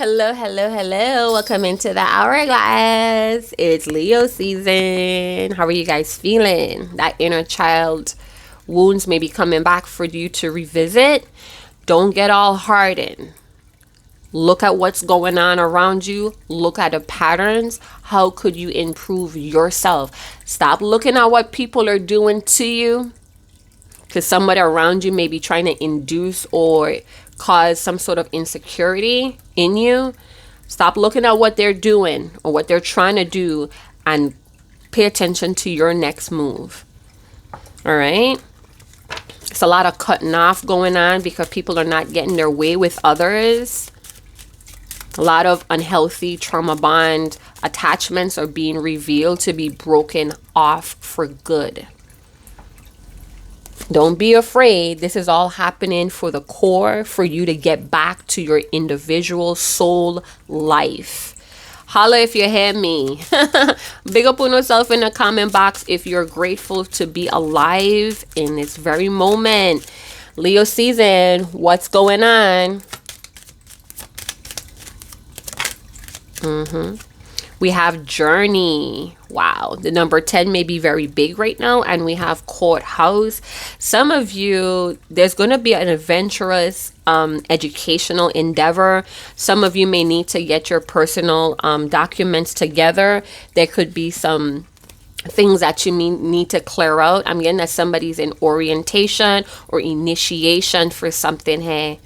Hello, hello, hello. Welcome into the hourglass. It's Leo season. How are you guys feeling? That inner child wounds may be coming back for you to revisit. Don't get all hardened. Look at what's going on around you. Look at the patterns. How could you improve yourself? Stop looking at what people are doing to you, because somebody around you may be trying to induce or cause some sort of insecurity in you. Stop looking at what they're doing or what they're trying to do and pay attention to your next move. All right? It's a lot of cutting off going on because people are not getting their way with others. A lot of unhealthy trauma bond attachments are being revealed to be broken off for good. Don't be afraid. This is all happening for the core, for you to get back to your individual soul life. Holla if you hear me. Big up on yourself in the comment box if you're grateful to be alive in this very moment. Leo season, what's going on? We have journey. Wow. The number 10 may be very big right now. And we have court house. Some of you, there's going to be an adventurous educational endeavor. Some of you may need to get your personal documents together. There could be some things that you need to clear out. I'm getting that somebody's in orientation or initiation for something here.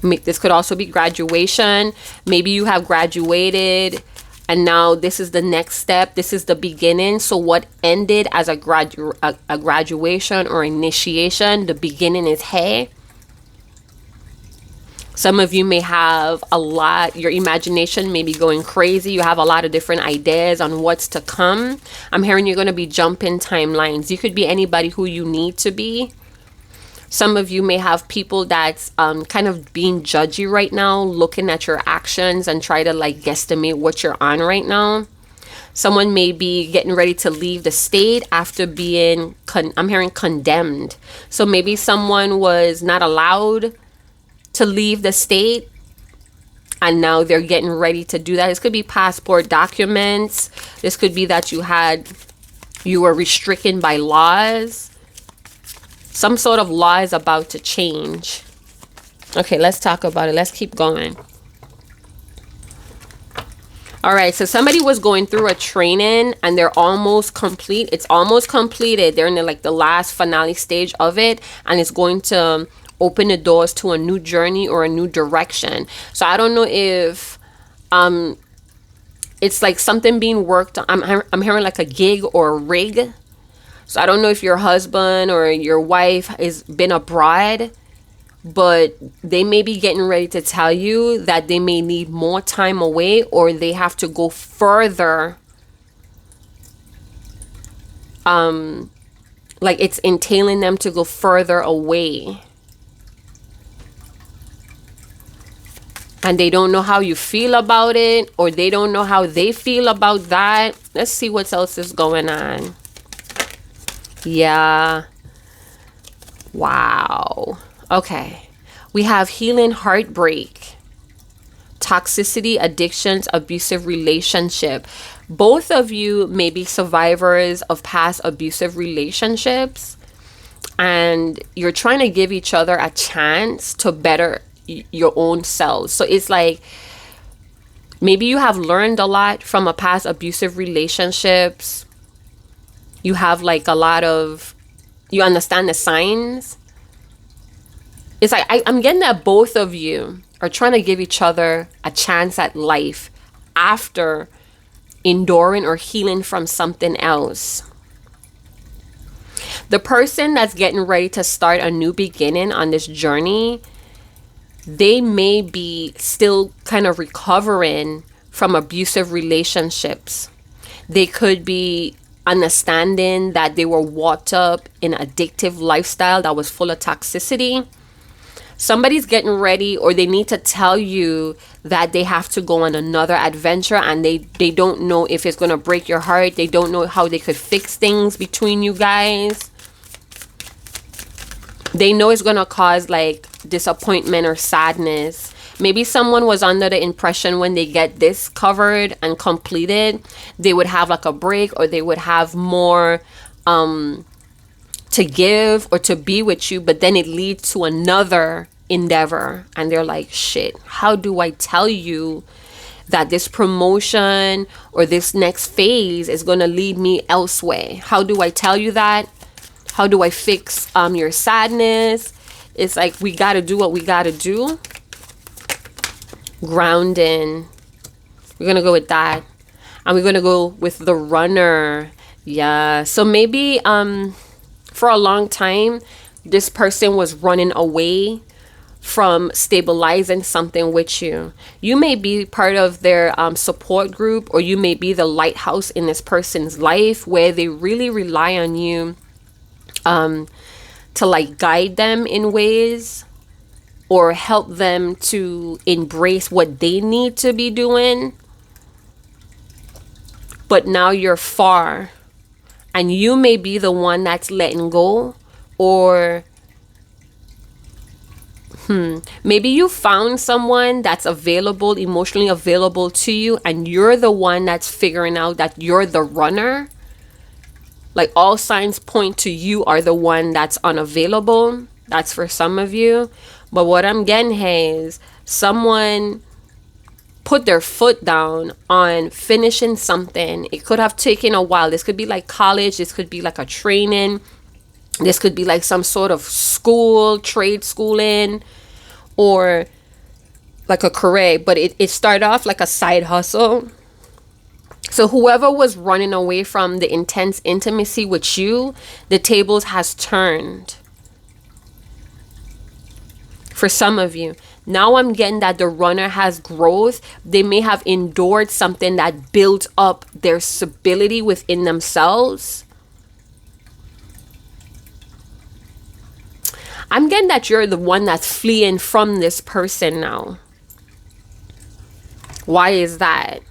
This could also be graduation. Maybe you have graduated and now this is the next step. This is the beginning. So what ended as a graduation or initiation, the beginning is here. Some of you may have a lot, your imagination may be going crazy. You have a lot of different ideas on what's to come. I'm hearing you're going to be jumping timelines. You could be anybody who you need to be. Some of you may have people that's kind of being judgy right now, looking at your actions and try to like guesstimate what you're on right now. Someone may be getting ready to leave the state after being, I'm hearing condemned. So maybe someone was not allowed to leave the state and now they're getting ready to do that. This could be passport documents. This could be that you were restricted by laws. Some sort of law is about to change. Okay, let's talk about it. Let's keep going. All right, so somebody was going through a training and they're almost complete. It's almost completed. They're in the last finale stage of it, and it's going to open the doors to a new journey or a new direction. So I don't know if it's like something being worked on. I'm hearing like a gig or a rig. So I don't know if your husband or your wife has been abroad, but they may be getting ready to tell you that they may need more time away or they have to go further. Like it's entailing them to go further away. And they don't know how you feel about it, or they don't know how they feel about that. Let's see what else is going on. Yeah. Wow. Okay. We have healing heartbreak, toxicity, addictions, abusive relationship. Both of you may be survivors of past abusive relationships, and you're trying to give each other a chance to better your own selves. So it's like maybe you have learned a lot from a past abusive relationships. You have like a lot of, you understand the signs. It's like I'm getting that both of you are trying to give each other a chance at life after enduring or healing from something else. The person that's getting ready to start a new beginning on this journey, they may be still kind of recovering from abusive relationships. They could be understanding that they were walked up in an addictive lifestyle that was full of toxicity. Somebody's getting ready, or they need to tell you that they have to go on another adventure, and they don't know if it's going to break your heart. They don't know how they could fix things between you guys. They know it's going to cause like disappointment or sadness. Maybe someone was under the impression when they get this covered and completed, they would have like a break, or they would have more to give or to be with you, but then it leads to another endeavor, and they're like, shit, how do I tell you that this promotion or this next phase is going to lead me elsewhere? How do I tell you that? How do I fix your sadness? It's like, we got to do what we got to do. Grounding. We're going to go with that. And we're going to go with the runner. Yeah. So maybe for a long time, this person was running away from stabilizing something with you. You may be part of their support group, or you may be the lighthouse in this person's life where they really rely on you to like guide them in ways, or help them to embrace what they need to be doing. But now you're far, and you may be the one that's letting go, or maybe you found someone that's available, emotionally available to you, and you're the one that's figuring out that you're the runner. Like, all signs point to you are the one that's unavailable. That's for some of you. But what I'm getting here is someone put their foot down on finishing something. It could have taken a while. This could be like college. This could be like a training. This could be like some sort of school, trade schooling, or like a career. But it started off like a side hustle. So whoever was running away from the intense intimacy with you, the tables has turned. For some of you, now I'm getting that the runner has growth. They may have endured something that built up their stability within themselves. I'm getting that you're the one that's fleeing from this person now. Why is that?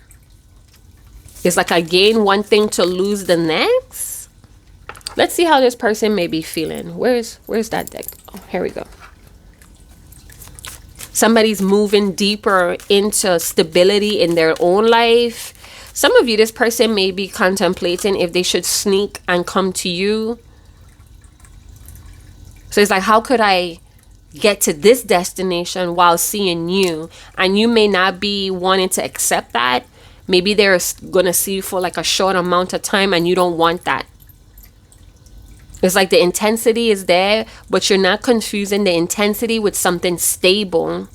It's like I gain one thing to lose the next. Let's see how this person may be feeling. Where's that deck? Oh, here we go. Somebody's moving deeper into stability in their own life. Some of you, this person may be contemplating if they should sneak and come to you. So it's like, how could I get to this destination while seeing you? And you may not be wanting to accept that. Maybe they're going to see you for like a short amount of time, and you don't want that. It's like the intensity is there, but you're not confusing the intensity with something stable.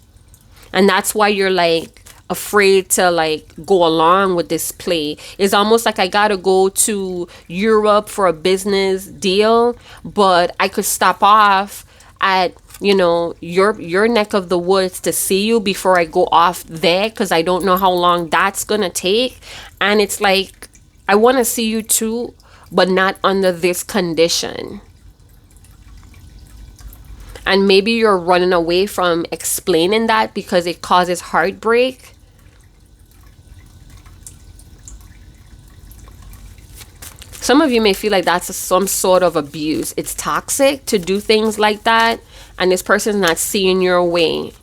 And that's why you're like afraid to like go along with this play. It's almost like I gotta go to Europe for a business deal, but I could stop off at, you know, your neck of the woods to see you before I go off there, because I don't know how long that's gonna take. And it's like, I want to see you too, but not under this condition. And maybe you're running away from explaining that because it causes heartbreak. Some of you may feel like that's some sort of abuse. It's toxic to do things like that, and this person's not seeing your way.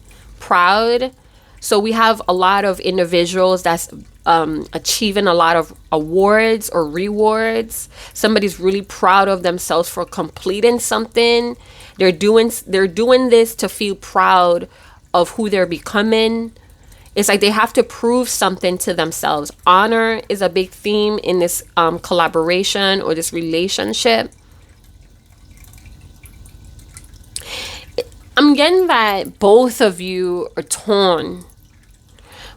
Proud. So we have a lot of individuals that's achieving a lot of awards or rewards. Somebody's really proud of themselves for completing something. They're doing this to feel proud of who they're becoming. It's like they have to prove something to themselves. Honor is a big theme in this collaboration or this relationship. I'm getting that both of you are torn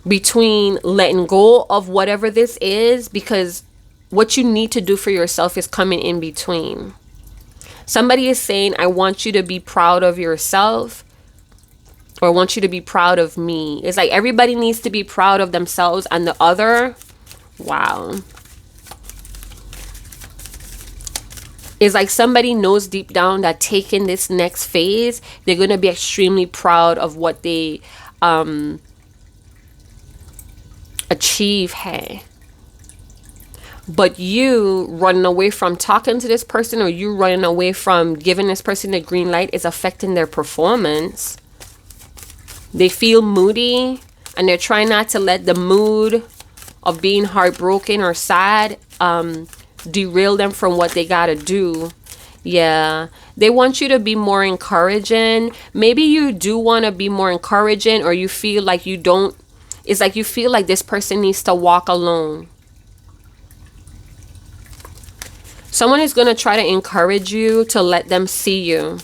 between letting go of whatever this is, because what you need to do for yourself is coming in between. Somebody is saying, I want you to be proud of yourself, or I want you to be proud of me. It's like everybody needs to be proud of themselves, and the other, wow. It's like somebody knows deep down that taking this next phase, they're going to be extremely proud of what they achieve. Hey. But you running away from talking to this person, or you running away from giving this person the green light, is affecting their performance. They feel moody, and they're trying not to let the mood of being heartbroken or sad derail them from what they gotta do. Yeah, they want you to be more encouraging. Maybe you do want to be more encouraging, or you feel like you don't. It's like you feel like this person needs to walk alone. Someone is going to try to encourage you to let them see you.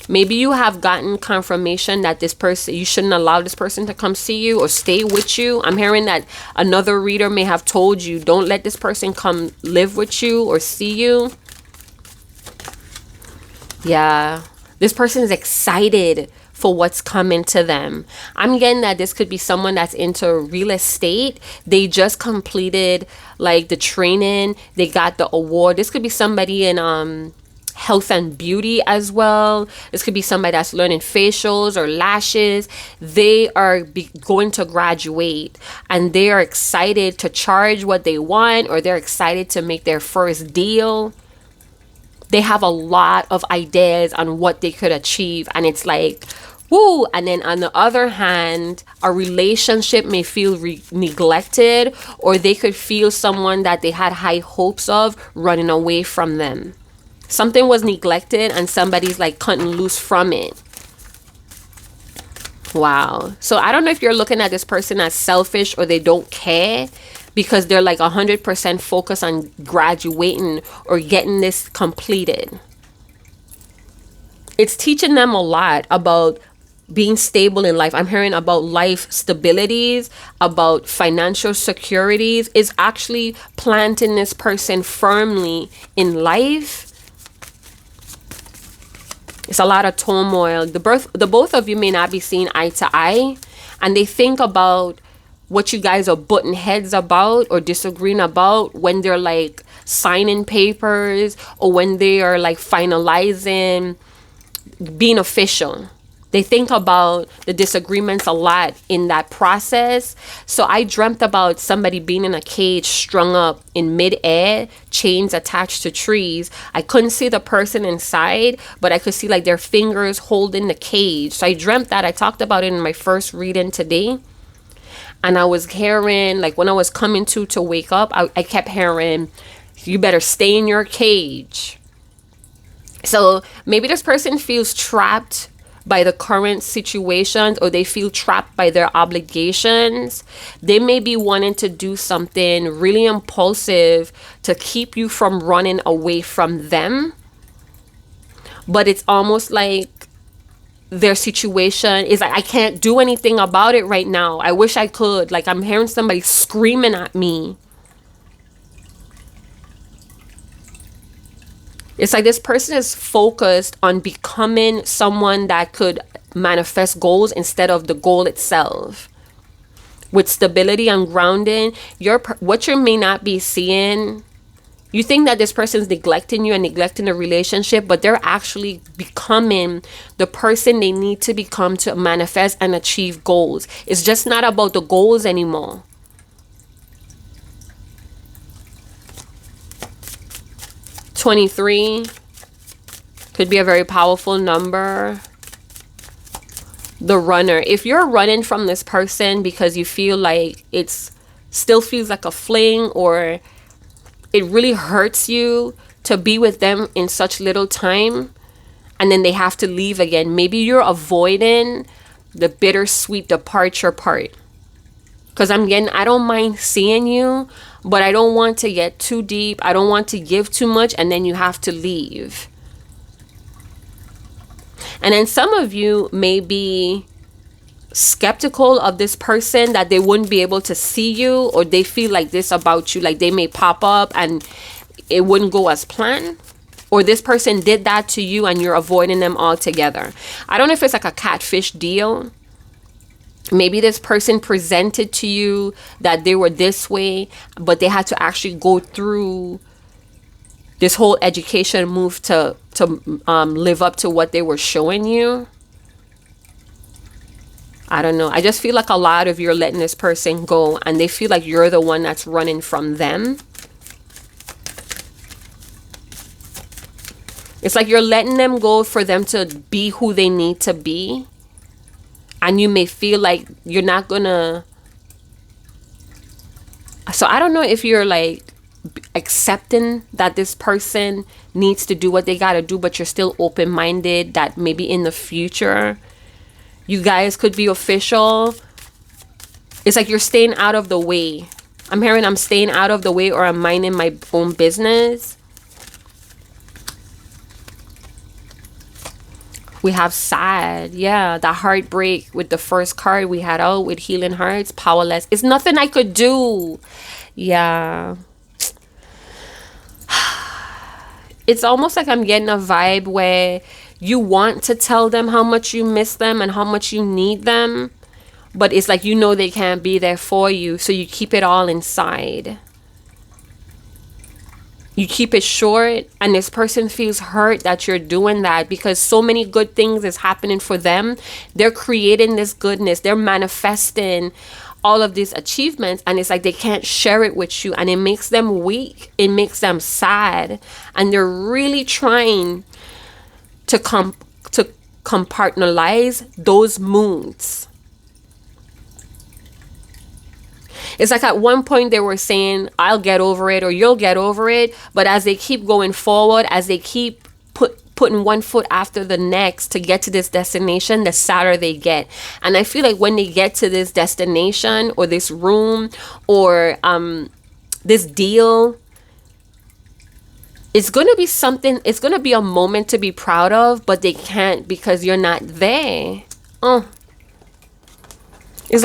Maybe you have gotten confirmation that this person, you shouldn't allow this person to come see you or stay with you. I'm hearing that another reader may have told you, don't let this person come live with you or see you. Yeah, this person is excited for what's coming to them. I'm getting that this could be someone that's into real estate. They just completed like the training. They got the award. This could be somebody in health and beauty as well. This could be somebody that's learning facials or lashes. They are going to graduate, and they are excited to charge what they want, or they're excited to make their first deal. They have a lot of ideas on what they could achieve, and it's like, woo. And then on the other hand, a relationship may feel neglected, or they could feel someone that they had high hopes of running away from them. Something was neglected and somebody's like cutting loose from it. Wow. So I don't know if you're looking at this person as selfish or they don't care, because they're like 100% focused on graduating or getting this completed. It's teaching them a lot about being stable in life. I'm hearing about life stabilities, about financial securities. It's actually planting this person firmly in life. It's a lot of turmoil. The both of you may not be seeing eye to eye, and they think about what you guys are butting heads about or disagreeing about when they're like signing papers, or when they are like finalizing being official. They think about the disagreements a lot in that process. So I dreamt about somebody being in a cage, strung up in midair, chains attached to trees. I couldn't see the person inside, but I could see like their fingers holding the cage. So I dreamt that. I talked about it in my first reading today. And I was hearing, like when I was coming to wake up, I kept hearing, you better stay in your cage. So maybe this person feels trapped by the current situations, or they feel trapped by their obligations. They may be wanting to do something really impulsive to keep you from running away from them. But it's almost like their situation is like, I can't do anything about it right now. I wish I could. Like I'm hearing somebody screaming at me. It's like this person is focused on becoming someone that could manifest goals instead of the goal itself. With stability and grounding, what you may not be seeing, you think that this person's neglecting you and neglecting the relationship, but they're actually becoming the person they need to become to manifest and achieve goals. It's just not about the goals anymore. $23 could be a very powerful number. The runner. If you're running from this person because you feel like it's still feels like a fling, or it really hurts you to be with them in such little time, and then they have to leave again. Maybe you're avoiding the bittersweet departure part. Because I don't mind seeing you, but I don't want to get too deep. I don't want to give too much, and then you have to leave. And then some of you may be skeptical of this person, that they wouldn't be able to see you, or they feel like this about you, like they may pop up and it wouldn't go as planned, or this person did that to you and you're avoiding them altogether. I don't know if it's like a catfish deal. Maybe this person presented to you that they were this way, but they had to actually go through this whole education move to live up to what they were showing you. I don't know. I just feel like a lot of you are letting this person go, and they feel like you're the one that's running from them. It's like you're letting them go for them to be who they need to be. and you may feel like you're not gonna. So I don't know if you're like accepting that this person needs to do what they gotta do, but you're still open-minded that maybe in the future you guys could be official. It's like you're staying out of the way. I'm hearing I'm staying out of the way, or I'm minding my own business. We have sad. Yeah, the heartbreak with the first card we had out with healing hearts, powerless. It's nothing I could do. Yeah. It's almost like I'm getting a vibe where you want to tell them how much you miss them and how much you need them, but it's like, you know, they can't be there for you, so you keep it all inside. You keep it short, and this person feels hurt that you're doing that, because so many good things is happening for them. They're creating this goodness. They're manifesting all of these achievements, and it's like they can't share it with you, and it makes them weak. It makes them sad, and they're really trying to compartmentalize those moods. It's like at one point they were saying, I'll get over it, or you'll get over it. But as they keep going forward, as they keep putting one foot after the next to get to this destination, the sadder they get. And I feel like when they get to this destination, or this room, or this deal, it's going to be something, it's going to be a moment to be proud of, but they can't because you're not there. It's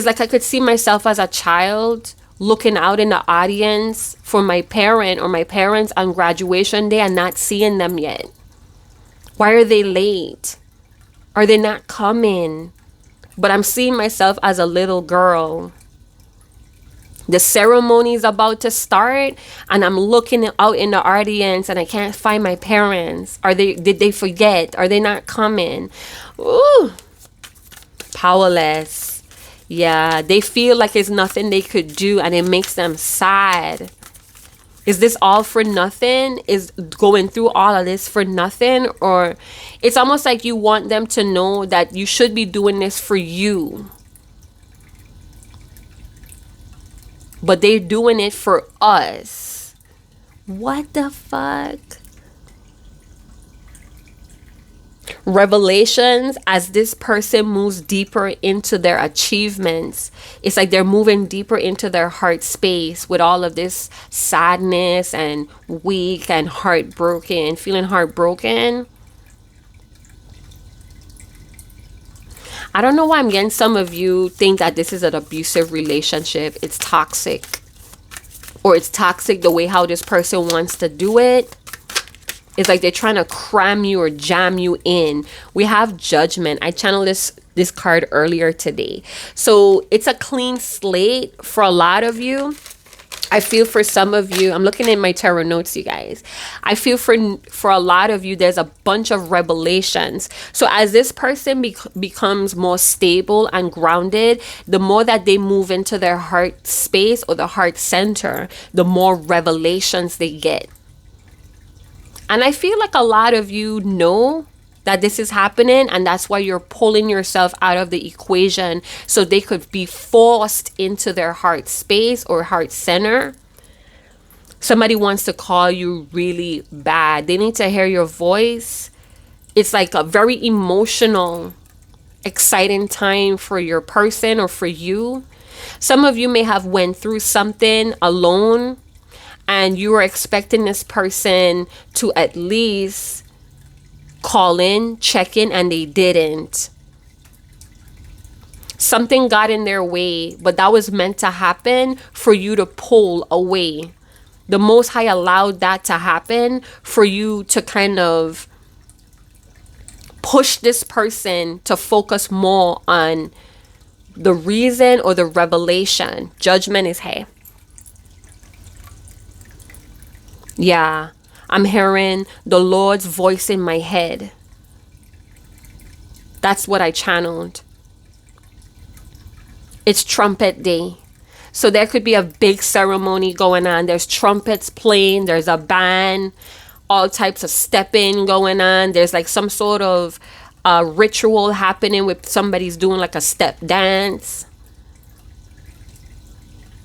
like I could see myself as a child looking out in the audience for my parent or my parents on graduation day and not seeing them yet. Why are they late? Are they not coming? But I'm seeing myself as a little girl. The ceremony is about to start, and I'm looking out in the audience and I can't find my parents. Did they forget? Are they not coming? Ooh. Powerless. Yeah, they feel like it's nothing they could do, and it makes them sad. Is this all for nothing? Is going through all of this for nothing? Or it's almost like you want them to know that you should be doing this for you, but they're doing it for us. What the fuck? Revelations, as this person moves deeper into their achievements, it's like they're moving deeper into their heart space with all of this sadness and weak and heartbroken, feeling heartbroken. I don't know why I'm getting some of you think that this is an abusive relationship. It's toxic. Or it's toxic the way how this person wants to do it. It's like they're trying to cram you or jam you in. We have judgment. I channeled this card earlier today. So it's a clean slate for a lot of you. I feel for some of you, I'm looking in my tarot notes, you guys. I feel for a lot of you, there's a bunch of revelations. So as this person becomes more stable and grounded, the more that they move into their heart space or the heart center, the more revelations they get. And I feel like a lot of you know that this is happening, and that's why you're pulling yourself out of the equation so they could be forced into their heart space or heart center. Somebody wants to call you really bad. They need to hear your voice. It's like a very emotional, exciting time for your person or for you. Some of you may have went through something alone, and you were expecting this person to at least call in, check in, and they didn't. Something got in their way, but that was meant to happen for you to pull away. The Most High allowed that to happen for you to kind of push this person to focus more on the reason or the revelation. Judgment is hey. Yeah, I'm hearing the Lord's voice in my head. That's what I channeled. It's trumpet day. So there could be a big ceremony going on. There's trumpets playing. There's a band. All types of stepping going on. There's like some sort of a ritual happening with somebody's doing like a step dance,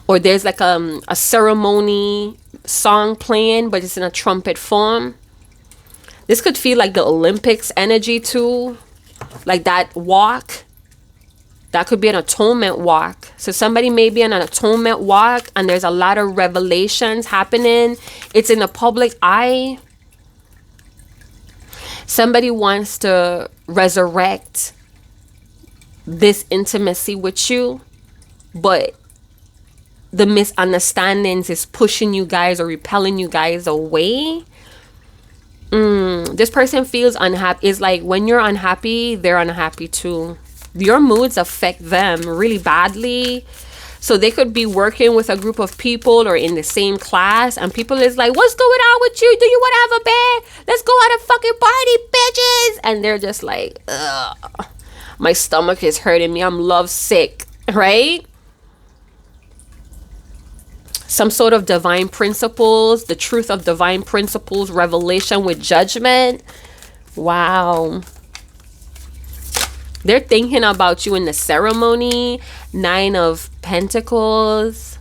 or there's like a ceremony song playing, but it's in a trumpet form. This could feel like the Olympics energy too, like that walk. That could be an atonement walk. So somebody may be on an atonement walk and there's a lot of revelations happening. It's in the public eye. Somebody wants to resurrect this intimacy with you, but the misunderstandings is pushing you guys or repelling you guys away. This person feels unhappy. It's like when you're unhappy, they're unhappy too. Your moods affect them really badly. So they could be working with a group of people or in the same class, and people is like, what's going on with you? Do you want to have a bed? Let's go out and fucking party, bitches. And they're just like, ugh, my stomach is hurting me. I'm love sick, right? Some sort of divine principles, the truth of divine principles, revelation with judgment. Wow. They're thinking about you in the ceremony. 9 of Pentacles.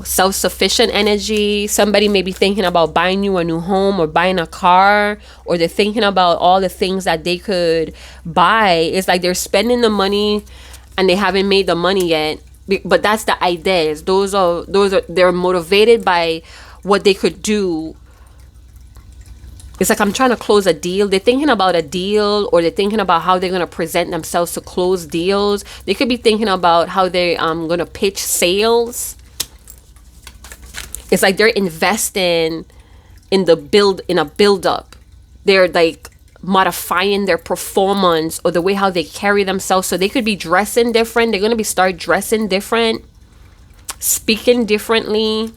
Self-sufficient energy. Somebody may be thinking about buying you a new home or buying a car, or they're thinking about all the things that they could buy. It's like they're spending the money and they haven't made the money yet. But that's the ideas. Those are they're motivated by what they could do. It's like, I'm trying to close a deal. They're thinking about a deal, or they're thinking about how they're going to present themselves to close deals. They could be thinking about how they're going to pitch sales. It's like they're investing in a build up. They're like modifying their performance or the way how they carry themselves. So they could be dressing different. They're going to start dressing different, speaking differently.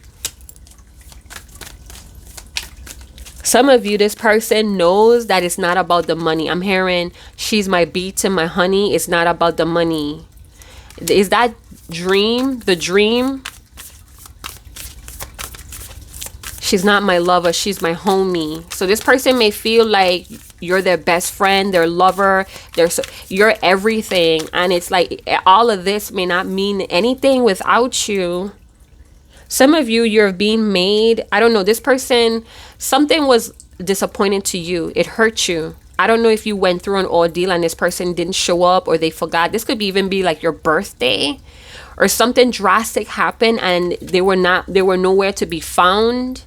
Some of you, this person knows that it's not about the money. I'm hearing, she's my beats and my honey. It's not about the money. Is that dream the dream? She's not my lover. She's my homie. So this person may feel like you're their best friend, their lover, you're everything. And it's like all of this may not mean anything without you. Some of you, you're being made, I don't know, this person, something was disappointing to you. It hurt you. I don't know if you went through an ordeal and this person didn't show up, or they forgot. This could even be like your birthday, or something drastic happened and they were nowhere to be found.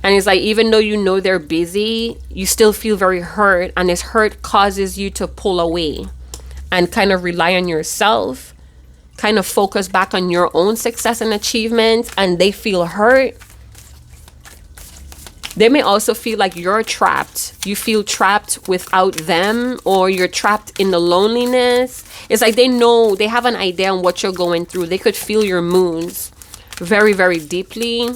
And it's like, even though you know they're busy, you still feel very hurt. And this hurt causes you to pull away and kind of rely on yourself, kind of focus back on your own success and achievements, and they feel hurt. They may also feel like you're trapped. You feel trapped without them, or you're trapped in the loneliness. It's like they know, they have an idea on what you're going through. They could feel your moods very, very deeply.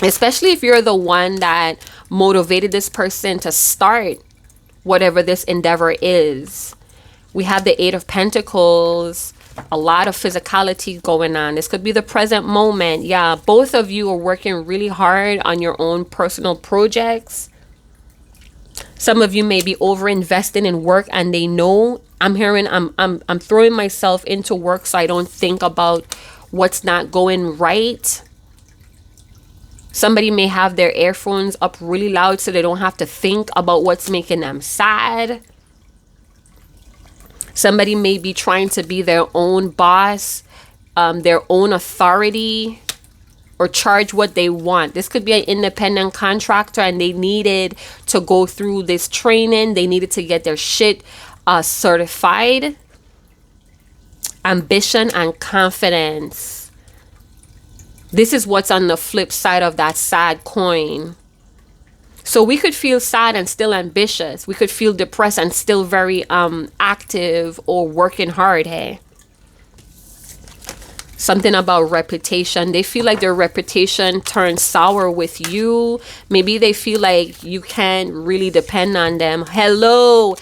Especially if you're the one that motivated this person to start whatever this endeavor is. We have the 8 of Pentacles, a lot of physicality going on. This could be the present moment. Yeah, both of you are working really hard on your own personal projects. Some of you may be over investing in work, and they know. I'm hearing I'm throwing myself into work so I don't think about what's not going right. Somebody may have their earphones up really loud so they don't have to think about what's making them sad. Somebody may be trying to be their own boss, their own authority, or charge what they want. This could be an independent contractor, and they needed to go through this training. They needed to get their shit certified. Ambition and confidence. This is what's on the flip side of that sad coin. So we could feel sad and still ambitious. We could feel depressed and still very active or working hard, hey? Something about reputation. They feel like their reputation turns sour with you. Maybe they feel like you can't really depend on them. Hello.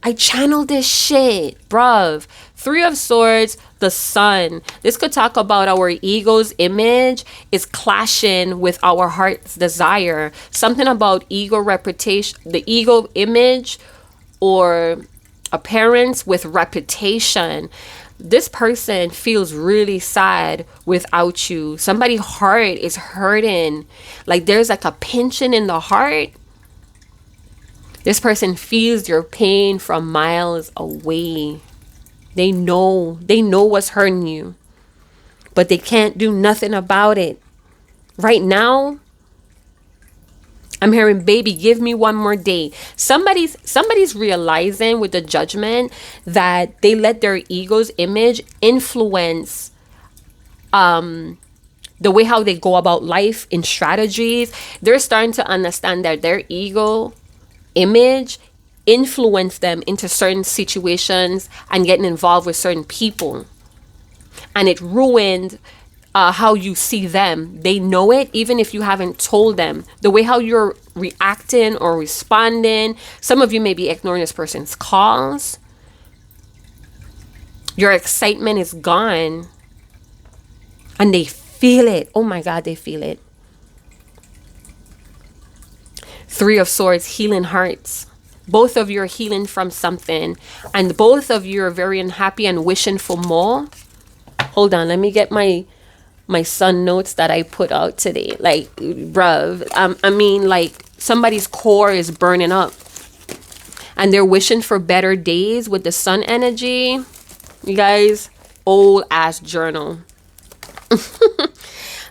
I channeled this shit, bruv. Three of Swords, the Sun. This could talk about our ego's image is clashing with our heart's desire. Something about ego reputation, the ego image or appearance with reputation. This person feels really sad without you. Somebody's heart is hurting. Like there's like a pinching in the heart. This person feels your pain from miles away. They know what's hurting you, but they can't do nothing about it. Right now, I'm hearing, baby, give me one more day. Somebody's realizing with the Judgment that they let their ego's image influence the way how they go about life in strategies. They're starting to understand that their ego image influence them into certain situations and getting involved with certain people, and it ruined how you see them. They know it even if you haven't told them. The way how you're reacting or responding, some of you may be ignoring this person's calls. Your excitement is gone and they feel it. Oh my God, they feel it. Three of Swords, healing hearts. Both of you are healing from something, and both of you are very unhappy and wishing for more. Hold on, let me get my sun notes that I put out today. Like, bruv, I mean, like somebody's core is burning up and they're wishing for better days with the sun energy. You guys, old ass journal.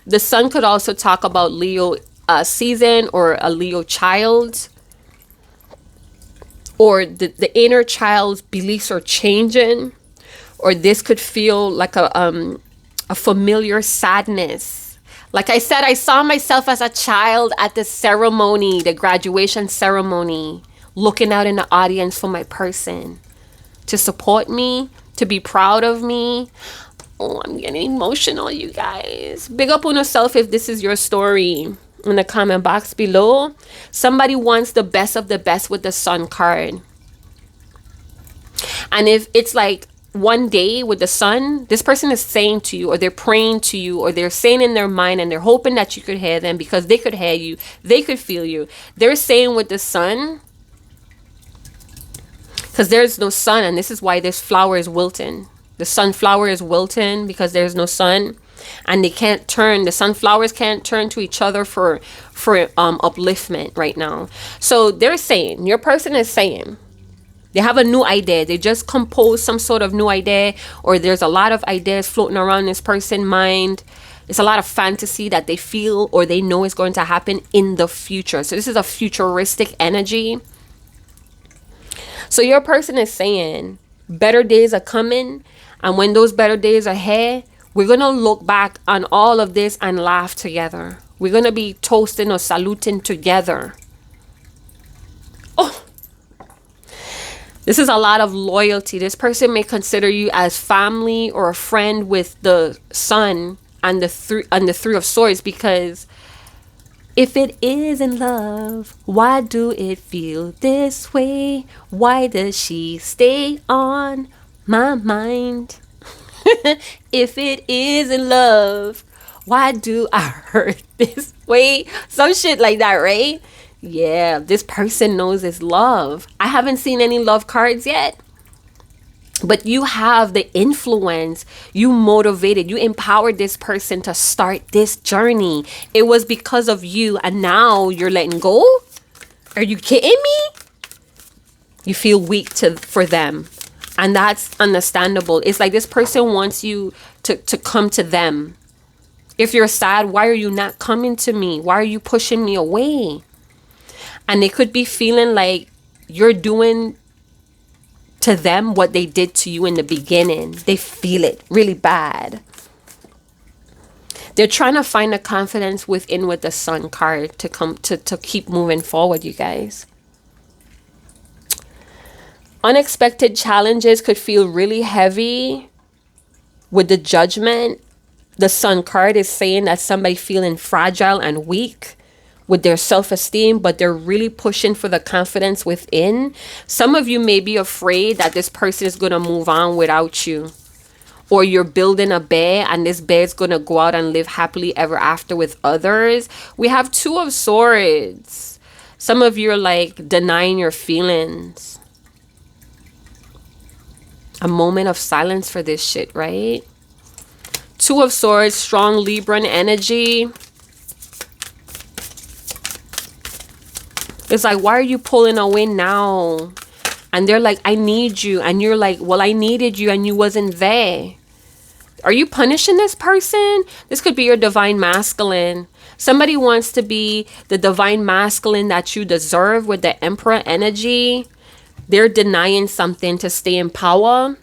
The sun could also talk about Leo season or a Leo child, or the inner child's beliefs are changing, or this could feel like a familiar sadness. Like I said, I saw myself as a child at the ceremony, the graduation ceremony, looking out in the audience for my person to support me, to be proud of me. Oh, I'm getting emotional, you guys. Big up on yourself if this is your story. In the comment box below, somebody wants the best of the best with the Sun card. And if it's like one day with the Sun, this person is saying to you, or they're praying to you, or they're saying in their mind, and they're hoping that you could hear them because they could hear you, they could feel you. They're saying with the Sun, because there's no sun, and this is why this flower is wilting. The sunflower is wilting because there's no sun, and they can't turn. The sunflowers can't turn to each other for upliftment right now. So they're saying, your person is saying, they have a new idea. They just composed some sort of new idea, or there's a lot of ideas floating around this person's mind. It's a lot of fantasy that they feel or they know is going to happen in the future. So this is a futuristic energy. So your person is saying better days are coming, and when those better days are here, we're going to look back on all of this and laugh together. We're going to be toasting or saluting together. Oh, this is a lot of loyalty. This person may consider you as family or a friend with the Sun and the Three of Swords, because if it is in love, why do it feel this way? Why does she stay on my mind? If it is in love, why do I hurt this way? Some shit like that, right? Yeah, this person knows it's love. I haven't seen any love cards yet, but you have the influence. You motivated, you empowered this person to start this journey. It was because of you, and now you're letting go? Are you kidding me? You feel weak for them. And that's understandable. It's like this person wants you to come to them. If you're sad, why are you not coming to me? Why are you pushing me away? And they could be feeling like you're doing to them what they did to you in the beginning. They feel it really bad. They're trying to find a confidence within with the Sun card to keep moving forward, you guys. Unexpected challenges could feel really heavy with the Judgment. The Sun card is saying that somebody feeling fragile and weak. with their self-esteem, but they're really pushing for the confidence within. Some of you may be afraid that this person is going to move on without you. Or you're building a bear and this bear is going to go out and live happily ever after with others. We have Two of Swords. Some of you are like denying your feelings. A moment of silence for this shit, right? Two of Swords, strong Libran energy. It's like, why are you pulling away now? And they're like, I need you. And you're like, well, I needed you and you wasn't there. Are you punishing this person? This could be your divine masculine. Somebody wants to be the divine masculine that you deserve with the Emperor energy. They're denying something to stay in power.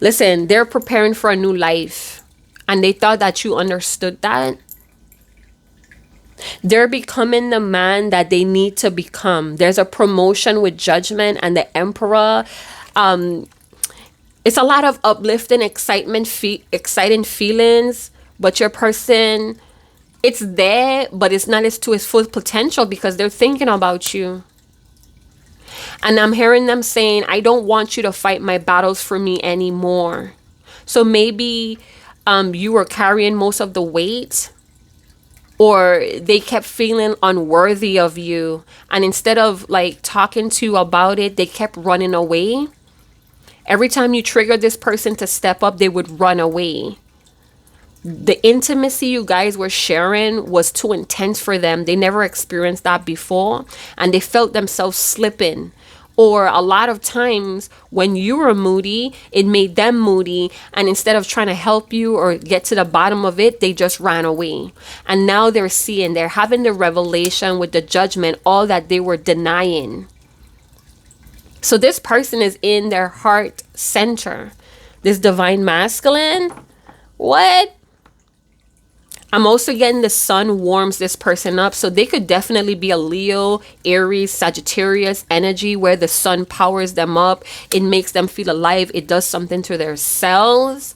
Listen, they're preparing for a new life. And they thought that you understood that. They're becoming the man that they need to become. There's a promotion with Judgment and the Emperor. It's a lot of uplifting, exciting feelings. But your person, it's there, but it's not to its full potential because they're thinking about you. And I'm hearing them saying, I don't want you to fight my battles for me anymore. So maybe you were carrying most of the weight. Or they kept feeling unworthy of you. And instead of like talking to you about it, they kept running away. Every time you triggered this person to step up, they would run away. The intimacy you guys were sharing was too intense for them. They never experienced that before. And they felt themselves slipping. Or a lot of times when you were moody, it made them moody. And instead of trying to help you or get to the bottom of it, they just ran away. And now they're having the revelation with the Judgment, all that they were denying. So this person is in their heart center. This divine masculine. What? I'm also getting the sun warms this person up. So they could definitely be a Leo, Aries, Sagittarius energy where the sun powers them up. It makes them feel alive. It does something to their cells.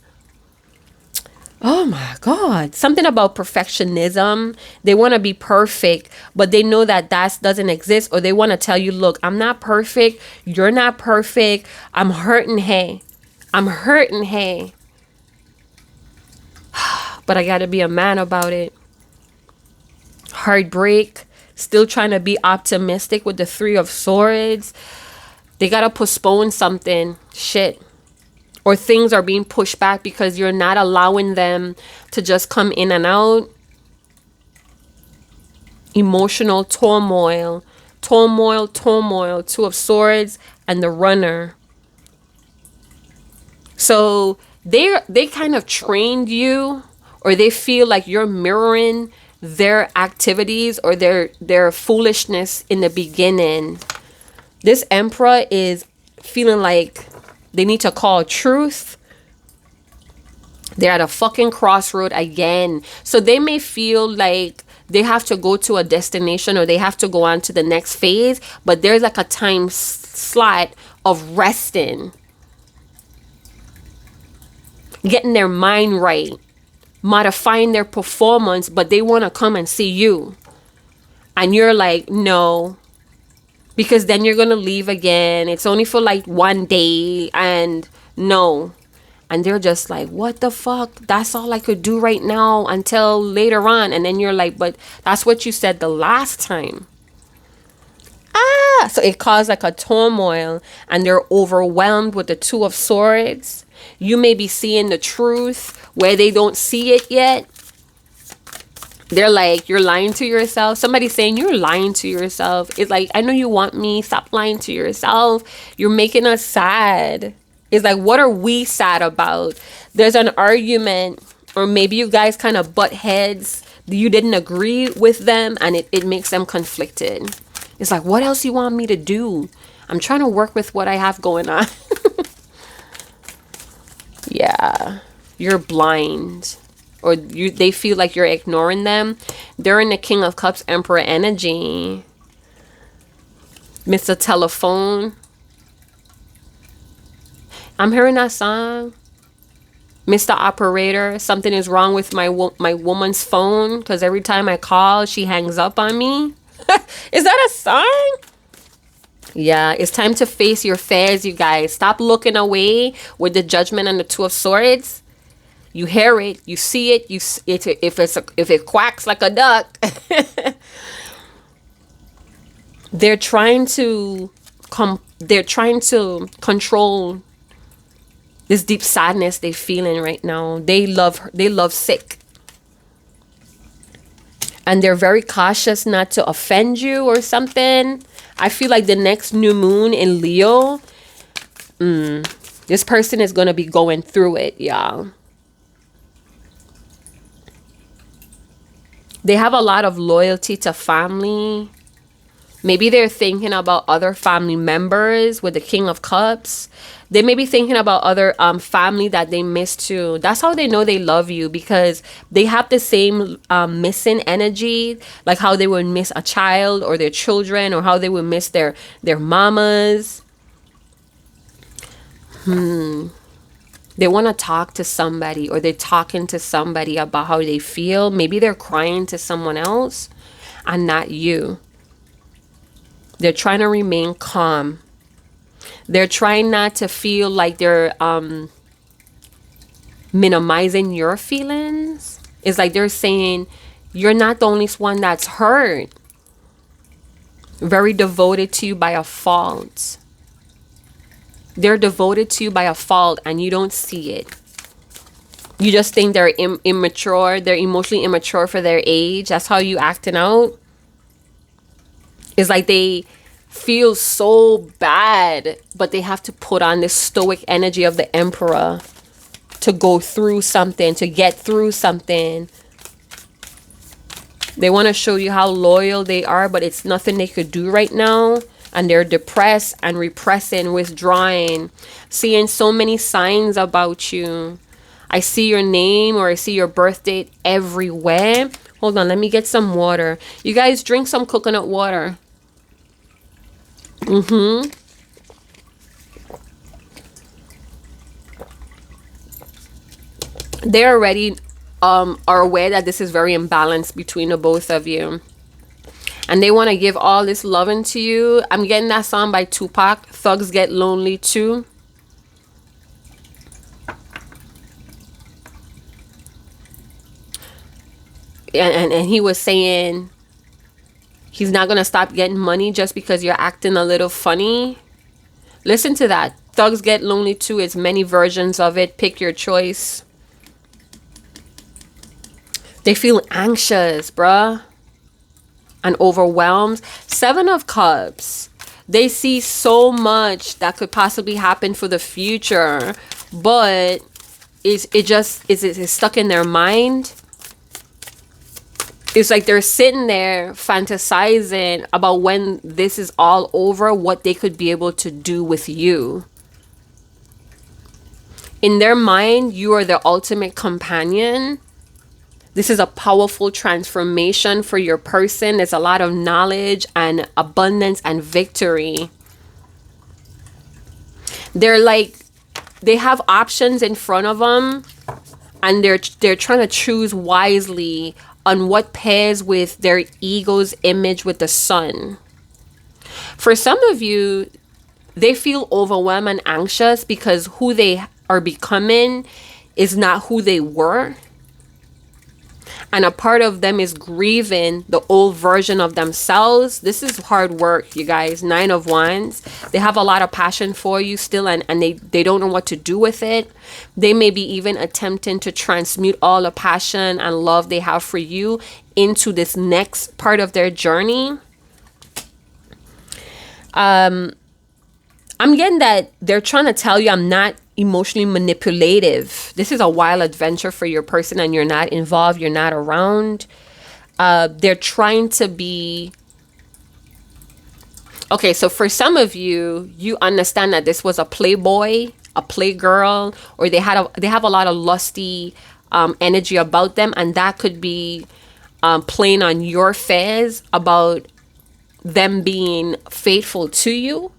Oh my God. Something about perfectionism. They want to be perfect, but they know that doesn't exist. Or they want to tell you, look, I'm not perfect. You're not perfect. I'm hurting, hey. I'm hurting, hey. But I got to be a man about it. Heartbreak. Still trying to be optimistic with the Three of Swords. They got to postpone something. Shit. Or things are being pushed back because you're not allowing them to just come in and out. Emotional turmoil. Turmoil. Two of Swords and the Runner. So they kind of trained you. Or they feel like you're mirroring their activities or their foolishness in the beginning. This Emperor is feeling like they need to call truth. They're at a fucking crossroad again. So they may feel like they have to go to a destination or they have to go on to the next phase. But there's like a time slot of resting. Getting their mind right. Modifying their performance, but they want to come and see you. And you're like, no. Because then you're going to leave again. It's only for like one day. And no. And they're just like, what the fuck? That's all I could do right now until later on. And then you're like, but that's what you said the last time. So it caused like a turmoil. And they're overwhelmed with the Two of Swords. You may be seeing the truth where they don't see it yet. They're like, you're lying to yourself. Somebody's saying you're lying to yourself. It's like, I know you want me. Stop lying to yourself. You're making us sad. It's like, what are we sad about? There's an argument, or maybe you guys kind of butt heads. You didn't agree with them and it makes them conflicted. It's like, what else you want me to do? I'm trying to work with what I have going on. Yeah, you're blind. Or they feel like you're ignoring them. They're in the King of Cups, Emperor energy. Mr. Telephone. I'm hearing that song. Mr. Operator, something is wrong with my woman's phone because every time I call, she hangs up on me. Is that a sign? Yeah, it's time to face your fears, you guys. Stop looking away with the Judgment and the Two of Swords. You hear it, you see it, if it quacks like a duck. They're trying to control this deep sadness they're feeling right now. They love sick. And they're very cautious not to offend you or something. I feel like the next new moon in Leo, this person is going to be going through it, y'all. They have a lot of loyalty to family. Maybe they're thinking about other family members with the King of Cups. They may be thinking about other family that they miss too. That's how they know they love you, because they have the same missing energy, like how they would miss a child or their children, or how they would miss their mamas. They want to talk to somebody, or they're talking to somebody about how they feel. Maybe they're crying to someone else and not you. They're trying to remain calm. They're trying not to feel like they're minimizing your feelings. It's like they're saying, you're not the only one that's hurt. Very devoted to you by a fault. They're devoted to you by a fault and you don't see it. You just think they're immature. They're emotionally immature for their age. That's how you acting out. It's like they feel so bad, but they have to put on this stoic energy of the Emperor to go through something, to get through something. They want to show you how loyal they are, but it's nothing they could do right now. And they're depressed and repressing, withdrawing, seeing so many signs about you. I see your name, or I see your birth date everywhere. Hold on, let me get some water. You guys drink some coconut water. They already are aware that this is very imbalanced between the both of you. And they want to give all this loving to you. I'm getting that song by Tupac, Thugs Get Lonely Too. And he was saying he's not going to stop getting money just because you're acting a little funny. Listen to that. Thugs Get Lonely Too. It's many versions of it. Pick your choice. They feel anxious, bruh. And overwhelmed. 7 of Cups. They see so much that could possibly happen for the future. But it's stuck in their mind. It's like they're sitting there fantasizing about when this is all over, what they could be able to do with you. In their mind, you are the ultimate companion. This is a powerful transformation for your person. There's a lot of knowledge and abundance and victory. They're like, they have options in front of them, and they're trying to choose wisely on what pairs with their ego's image with the sun. For some of you, they feel overwhelmed and anxious because who they are becoming is not who they were. And a part of them is grieving the old version of themselves. This is hard work, you guys. 9 of Wands. They have a lot of passion for you still, and they don't know what to do with it. They may be even attempting to transmute all the passion and love they have for you into this next part of their journey. I'm getting that they're trying to tell you, I'm not emotionally manipulative. This is a wild adventure for your person, and you're not involved, you're not around. They're trying to be okay. So for some of you, you understand that this was a playboy, a playgirl, or they have a lot of lusty energy about them, and that could be playing on your fears about them being faithful to you.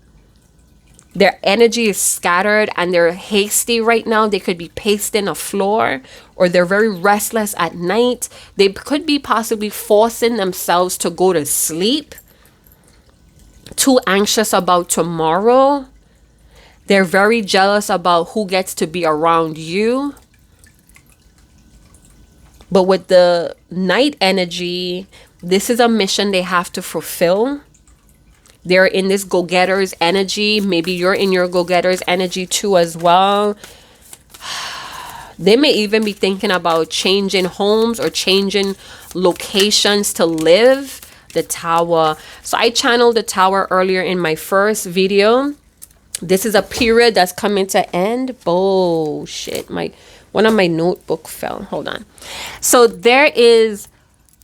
Their energy is scattered and they're hasty right now. They could be pacing a floor, or they're very restless at night. They could be possibly forcing themselves to go to sleep, too anxious about tomorrow. They're very jealous about who gets to be around you. But with the night energy, this is a mission they have to fulfill. They're in this go-getter's energy. Maybe you're in your go-getter's energy too as well. They may even be thinking about changing homes or changing locations to live. The Tower. So I channeled the Tower earlier in my first video. This is a period that's coming to end. Bullshit. One of my notebook fell. Hold on. So there is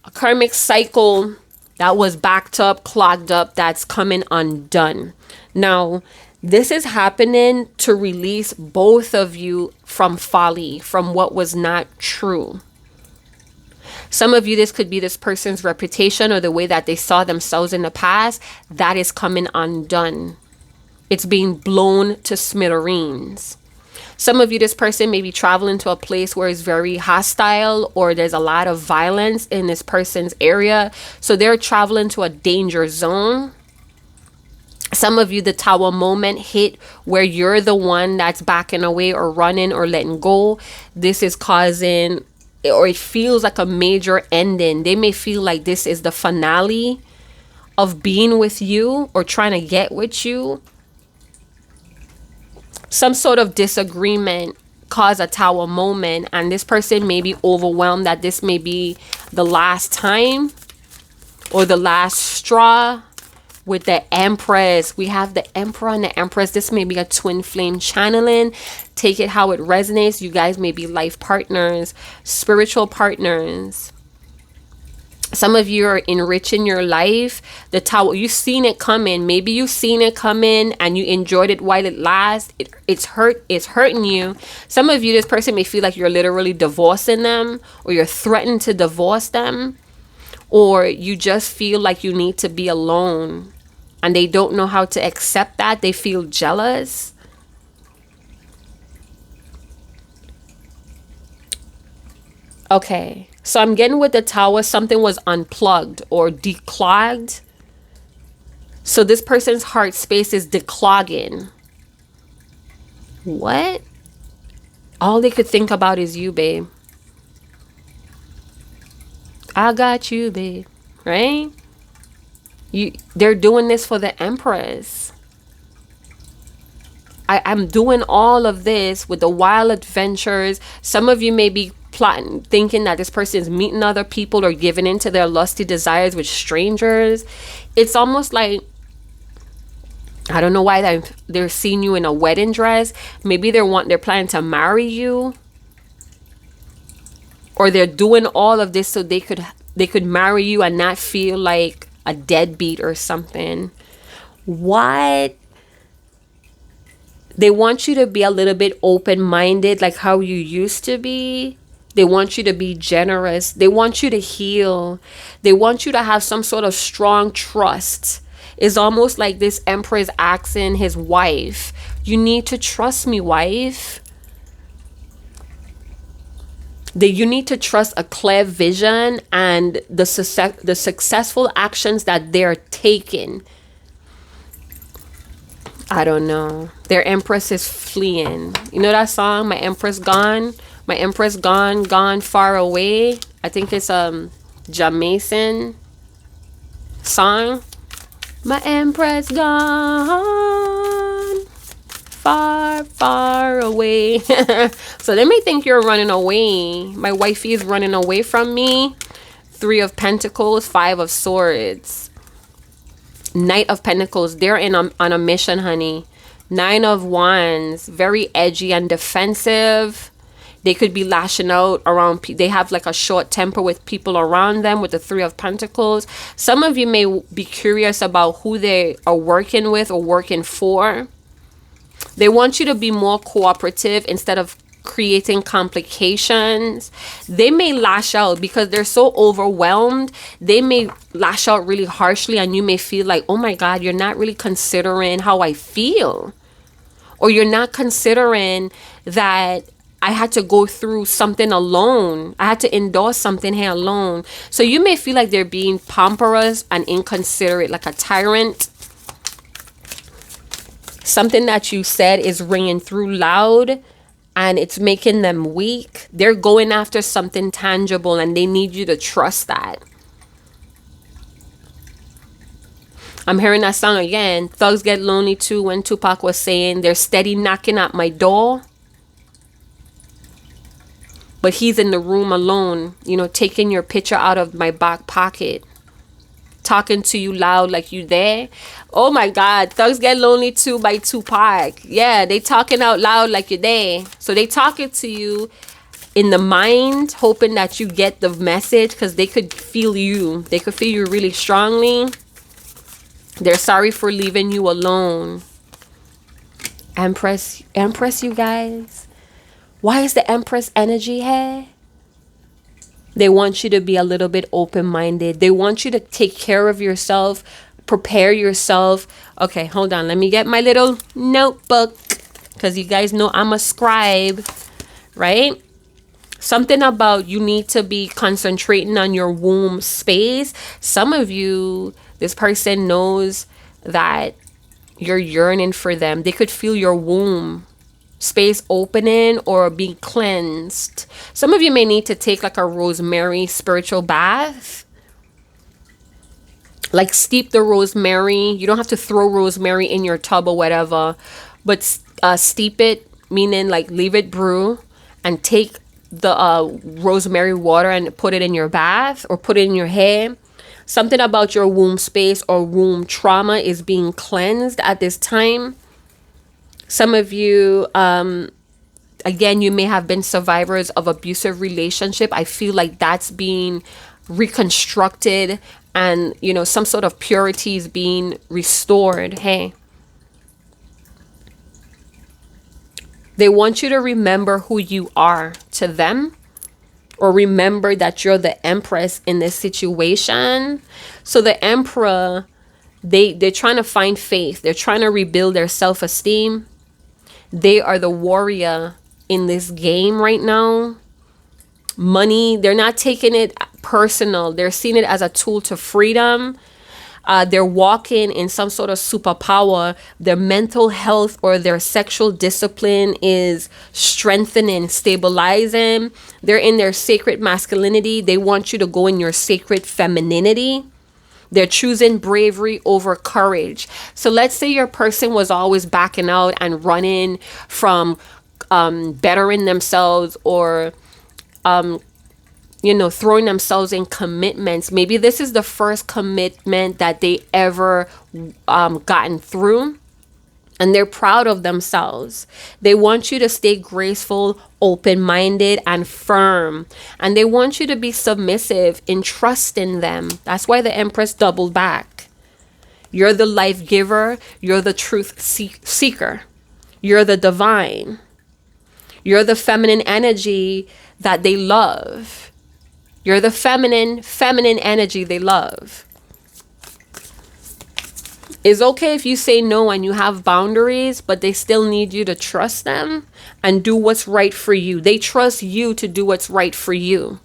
a karmic cycle that was backed up, clogged up, that's coming undone. Now, this is happening to release both of you from folly, from what was not true. Some of you, this could be this person's reputation or the way that they saw themselves in the past. That is coming undone. It's being blown to smithereens. Some of you, this person may be traveling to a place where it's very hostile or there's a lot of violence in this person's area. So they're traveling to a danger zone. Some of you, the Tower moment hit where you're the one that's backing away or running or letting go. This is causing, or it feels like a major ending. They may feel like this is the finale of being with you or trying to get with you. Some sort of disagreement cause a Tower moment, and this person may be overwhelmed that this may be the last time or the last straw. With the Empress, we have the Emperor and the Empress. This may be a twin flame channeling. Take it how it resonates. You guys may be life partners, spiritual partners. Some of you are enriching your life. The Tower, you've seen it coming. Maybe you've seen it coming and you enjoyed it while it lasts. It's hurting you. Some of you, this person may feel like you're literally divorcing them, or you're threatened to divorce them, or you just feel like you need to be alone and they don't know how to accept that. They feel jealous. Okay, so I'm getting with the Tower, something was unplugged or declogged. So this person's heart space is declogging. What? All they could think about is you, babe. I got you, babe. Right? They're doing this for the Empress. I'm doing all of this with the wild adventures. Some of you may be plotting, thinking that this person is meeting other people or giving into their lusty desires with strangers. It's almost like, I don't know why they're seeing you in a wedding dress. Maybe they're planning to marry you, or they're doing all of this so they could marry you and not feel like a deadbeat or something. What? They want you to be a little bit open-minded, like how you used to be. They want you to be generous. They want you to heal. They want you to have some sort of strong trust. It's almost like this Emperor is asking his wife, you need to trust me, wife. You need to trust a clear vision and the successful actions that they're taking. I don't know. Their Empress is fleeing. You know that song, My Empress Gone? My Empress Gone, Gone Far Away. I think it's Jamaican song. My Empress gone far, far away. So they may think you're running away. My wifey is running away from me. 3 of Pentacles, 5 of Swords. Knight of Pentacles. They're on a mission, honey. 9 of Wands. Very edgy and defensive. They could be lashing out around. They have like a short temper with people around them with the 3 of Pentacles. Some of you may be curious about who they are working with or working for. They want you to be more cooperative instead of creating complications. They may lash out because they're so overwhelmed. They may lash out really harshly and you may feel like, oh my God, you're not really considering how I feel. or you're not considering that I had to go through something alone. I had to endure something here alone. So you may feel like they're being pompous and inconsiderate, like a tyrant. Something that you said is ringing through loud and it's making them weak. They're going after something tangible and they need you to trust that. I'm hearing that song again. Thugs get lonely too, when Tupac was saying they're steady knocking at my door, but he's in the room alone, you know, taking your picture out of my back pocket, talking to you loud like you there. Oh my God, Thugs Get Lonely Too by Tupac. Yeah, they talking out loud like you're there. So they talking to you in the mind, hoping that you get the message, because they could feel you. They could feel you really strongly. They're sorry for leaving you alone. Empress, you guys. Why is the Empress energy here? They want you to be a little bit open-minded. They want you to take care of yourself, prepare yourself. Okay, hold on. Let me get my little notebook, because you guys know I'm a scribe, right? Something about you need to be concentrating on your womb space. Some of you, this person knows that you're yearning for them. They could feel your womb space opening or being cleansed. Some of you may need to take like a rosemary spiritual bath. Like steep the rosemary. You don't have to throw rosemary in your tub or whatever, but steep it, meaning like leave it brew, and take the rosemary water and put it in your bath or put it in your hair. Something about your womb space or womb trauma is being cleansed at this time. Some of you, again, you may have been survivors of abusive relationship. I feel like that's being reconstructed, and, you know, some sort of purity is being restored. Hey. They want you to remember who you are to them, or remember that you're the Empress in this situation. So the Emperor, they're trying to find faith. They're trying to rebuild their self-esteem. They are the warrior in this game right now. Money, they're not taking it personal. They're seeing it as a tool to freedom. They're walking in some sort of superpower. Their mental health or their sexual discipline is strengthening, stabilizing. They're in their sacred masculinity. They want you to go in your sacred femininity. They're choosing bravery over courage. So let's say your person was always backing out and running from bettering themselves, or you know, throwing themselves in commitments. Maybe this is the first commitment that they ever gotten through, and they're proud of themselves. They want you to stay graceful, open-minded, and firm. And they want you to be submissive in trusting them. That's why the Empress doubled back. You're the life giver. You're the truth seeker. You're the divine. You're the feminine energy that they love. You're the feminine energy they love. It's okay if you say no and you have boundaries, but they still need you to trust them and do what's right for you. They trust you to do what's right for you.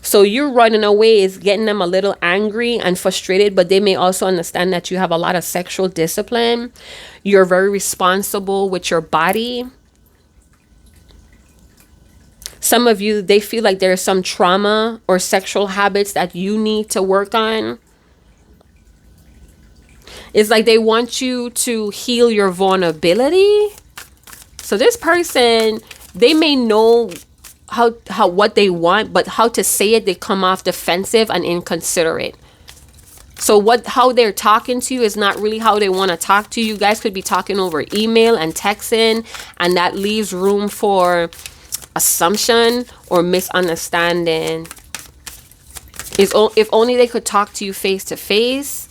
So you running away is getting them a little angry and frustrated, but they may also understand that you have a lot of sexual discipline. You're very responsible with your body. Some of you, they feel like there's some trauma or sexual habits that you need to work on. It's like they want you to heal your vulnerability. So this person, they may know how what they want, but how to say it, they come off defensive and inconsiderate. So how they're talking to you is not really how they want to talk to you. You guys could be talking over email and texting, and that leaves room for assumption or misunderstanding. If only they could talk to you face to face.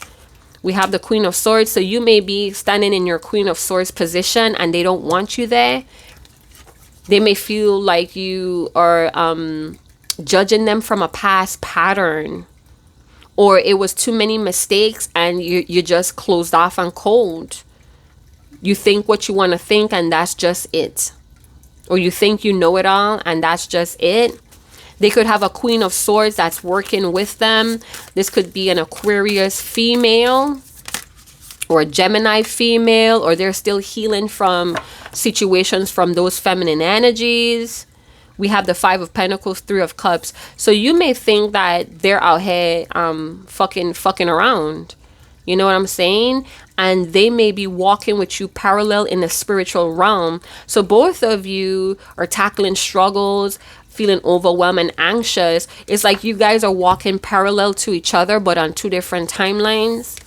We have the Queen of Swords. So you may be standing in your Queen of Swords position and they don't want you there. They may feel like you are judging them from a past pattern, or it was too many mistakes and you just closed off and cold. You think what you want to think, and that's just it. Or you think you know it all, and that's just it. They could have a Queen of Swords that's working with them. This could be an Aquarius female or a Gemini female, or they're still healing from situations from those feminine energies. We have the Five of Pentacles, Three of Cups. So you may think that they're out here fucking around. You know what I'm saying? And they may be walking with you parallel in the spiritual realm. So both of you are tackling struggles, feeling overwhelmed and anxious. It's like you guys are walking parallel to each other, but on two different timelines.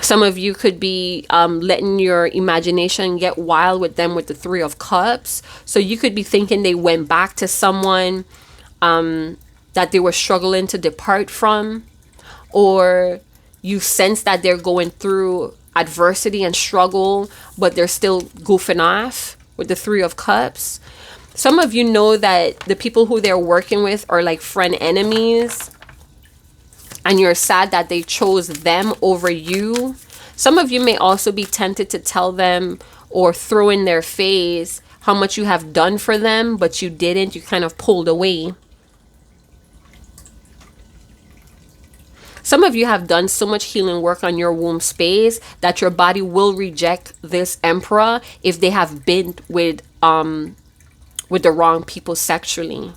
Some of you could be letting your imagination get wild with them with the Three of Cups. So you could be thinking they went back to someone that they were struggling to depart from. Or you sense that they're going through adversity and struggle, but they're still goofing off with the Three of Cups. Some of you know that the people who they're working with are like friend enemies, and you're sad that they chose them over you. Some of you may also be tempted to tell them or throw in their face how much you have done for them, but you didn't. You kind of pulled away. Some of you have done so much healing work on your womb space that your body will reject this Emperor if they have been with the wrong people sexually.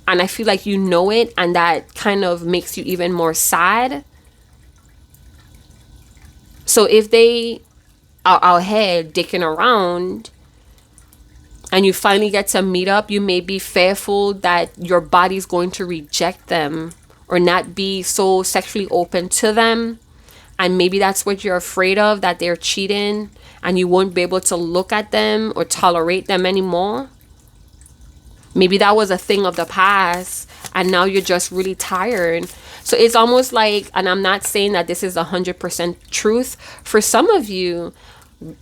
And I feel like you know it, and that kind of makes you even more sad. So if they are out here dicking around and you finally get to meet up, you may be fearful that your body's going to reject them or not be so sexually open to them. And maybe that's what you're afraid of, that they're cheating and you won't be able to look at them or tolerate them anymore. Maybe that was a thing of the past and now you're just really tired. So it's almost like, and I'm not saying that this is 100% truth, for some of you,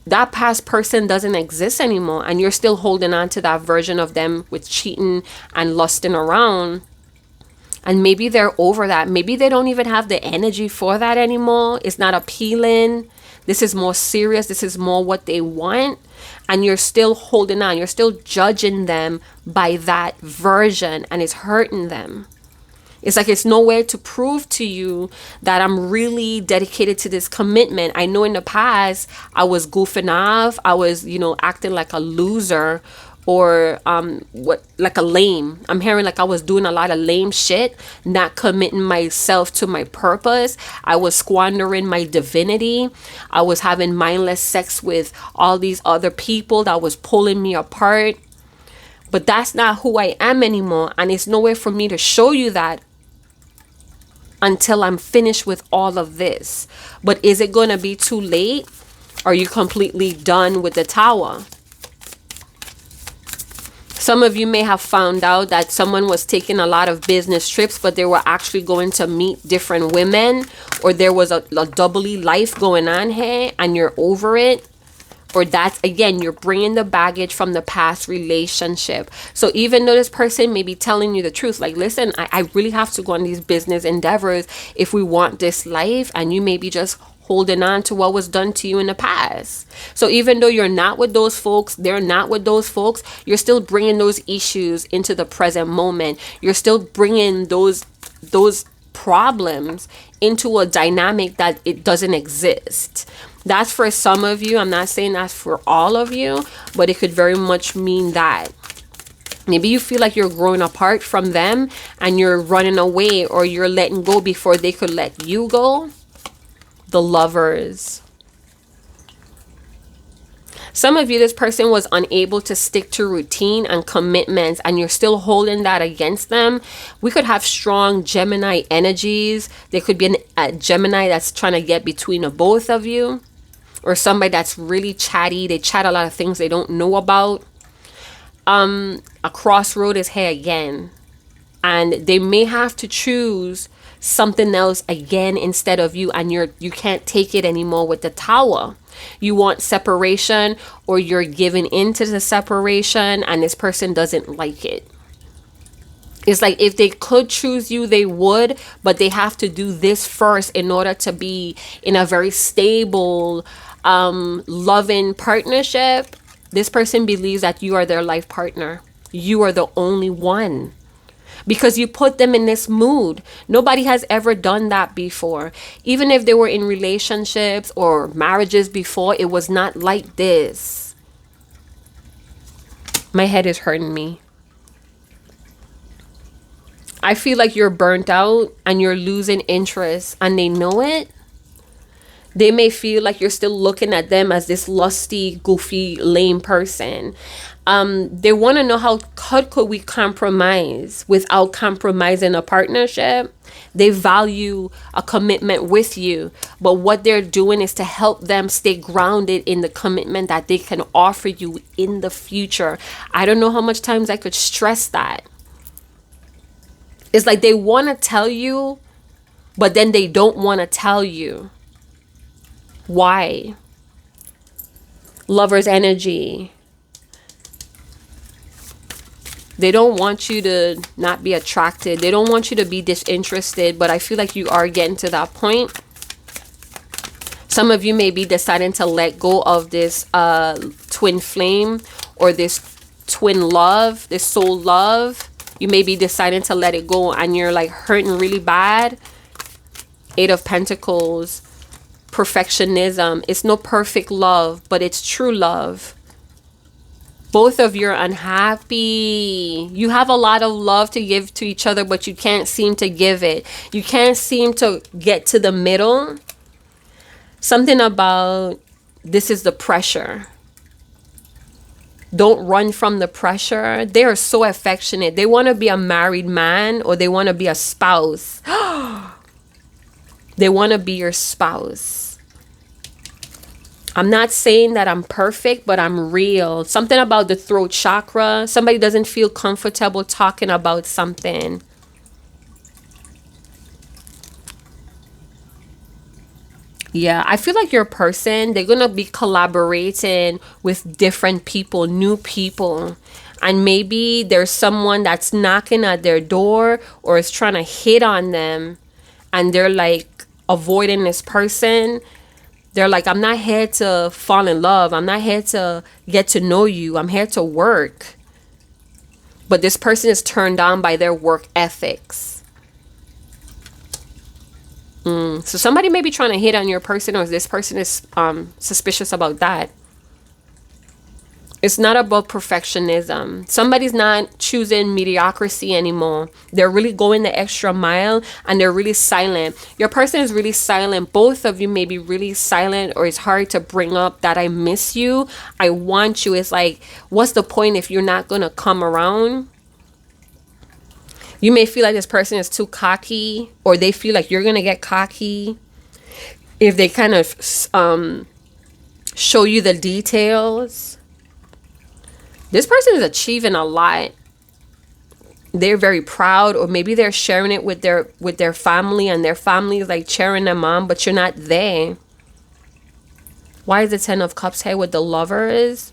that past person doesn't exist anymore and you're still holding on to that version of them with cheating and lusting around. And maybe they're over that. Maybe they don't even have the energy for that anymore. It's not appealing. This is more serious. This is more what they want. And you're still holding on. You're still judging them by that version, and it's hurting them. It's like it's nowhere to prove to you that I'm really dedicated to this commitment. I know in the past I was goofing off. I was, acting like a loser or like a lame. I'm hearing like I was doing a lot of lame shit, not committing myself to my purpose. I was squandering my divinity. I was having mindless sex with all these other people that was pulling me apart. But that's not who I am anymore. And it's nowhere for me to show you that until I'm finished with all of this. But is it going to be too late? Are you completely done with the Tower? Some of you may have found out that someone was taking a lot of business trips, but they were actually going to meet different women, or there was a doubly life going on here and you're over it. Or that's, again, you're bringing the baggage from the past relationship. So even though this person may be telling you the truth, like, listen, I really have to go on these business endeavors if we want this life, and you may be just holding on to what was done to you in the past. So even though you're not with those folks, they're not with those folks, you're still bringing those issues into the present moment. You're still bringing those problems into a dynamic that it doesn't exist. That's for some of you. I'm not saying that's for all of you, but it could very much mean that. Maybe you feel like you're growing apart from them and you're running away, or you're letting go before they could let you go. The Lovers. Some of you, this person was unable to stick to routine and commitments, and you're still holding that against them. We could have strong Gemini energies. There could be a Gemini that's trying to get between the both of you, or somebody that's really chatty. They chat a lot of things they don't know about. A crossroad is here again, and they may have to choose something else again instead of you, and you can't take it anymore with the Tower. You want separation, or you're giving into the separation and this person doesn't like it. It's like if they could choose you, they would, but they have to do this first in order to be in a very stable loving partnership, this person believes that you are their life partner. You are the only one. Because you put them in this mood. Nobody has ever done that before. Even if they were in relationships or marriages before, it was not like this. My head is hurting me. I feel like you're burnt out and you're losing interest, and they know it. They may feel like you're still looking at them as this lusty, goofy, lame person. They want to know how could we compromise without compromising a partnership. They value a commitment with you, but what they're doing is to help them stay grounded in the commitment that they can offer you in the future. I don't know how much times I could stress that. It's like they want to tell you, but then they don't want to tell you. Why? Lover's energy. They don't want you to not be attracted. They don't want you to be disinterested, but I feel like you are getting to that point. Some of you may be deciding to let go of this twin flame or this twin love, this soul love. You may be deciding to let it go and you're like hurting really bad. Eight of Pentacles. Perfectionism. It's no perfect love, but it's true love. Both of you are unhappy. You have a lot of love to give to each other, but you can't seem to give it. You can't seem to get to the middle. Something about this is the pressure. Don't run from the pressure. They are so affectionate. They want to be a married man or they want to be a spouse. They want to be your spouse. I'm not saying that I'm perfect, but I'm real. Something about the throat chakra. Somebody doesn't feel comfortable talking about something. Yeah, I feel like your person, they're going to be collaborating with different people, new people. And maybe there's someone that's knocking at their door or is trying to hit on them. And they're like avoiding this person. They're like, I'm not here to fall in love. I'm not here to get to know you. I'm here to work. But this person is turned on by their work ethics. So somebody may be trying to hit on your person, or this person is suspicious about that. It's not about perfectionism. Somebody's not choosing mediocrity anymore. They're really going the extra mile and they're really silent. Your person is really silent. Both of you may be really silent, or it's hard to bring up that I miss you. I want you. It's like, what's the point if you're not going to come around? You may feel like this person is too cocky, or they feel like you're going to get cocky if they kind of show you the details. This person is achieving a lot. They're very proud, or maybe they're sharing it with their family, and their family is like cheering them on, but you're not there. Why is the Ten of Cups here with the Lovers?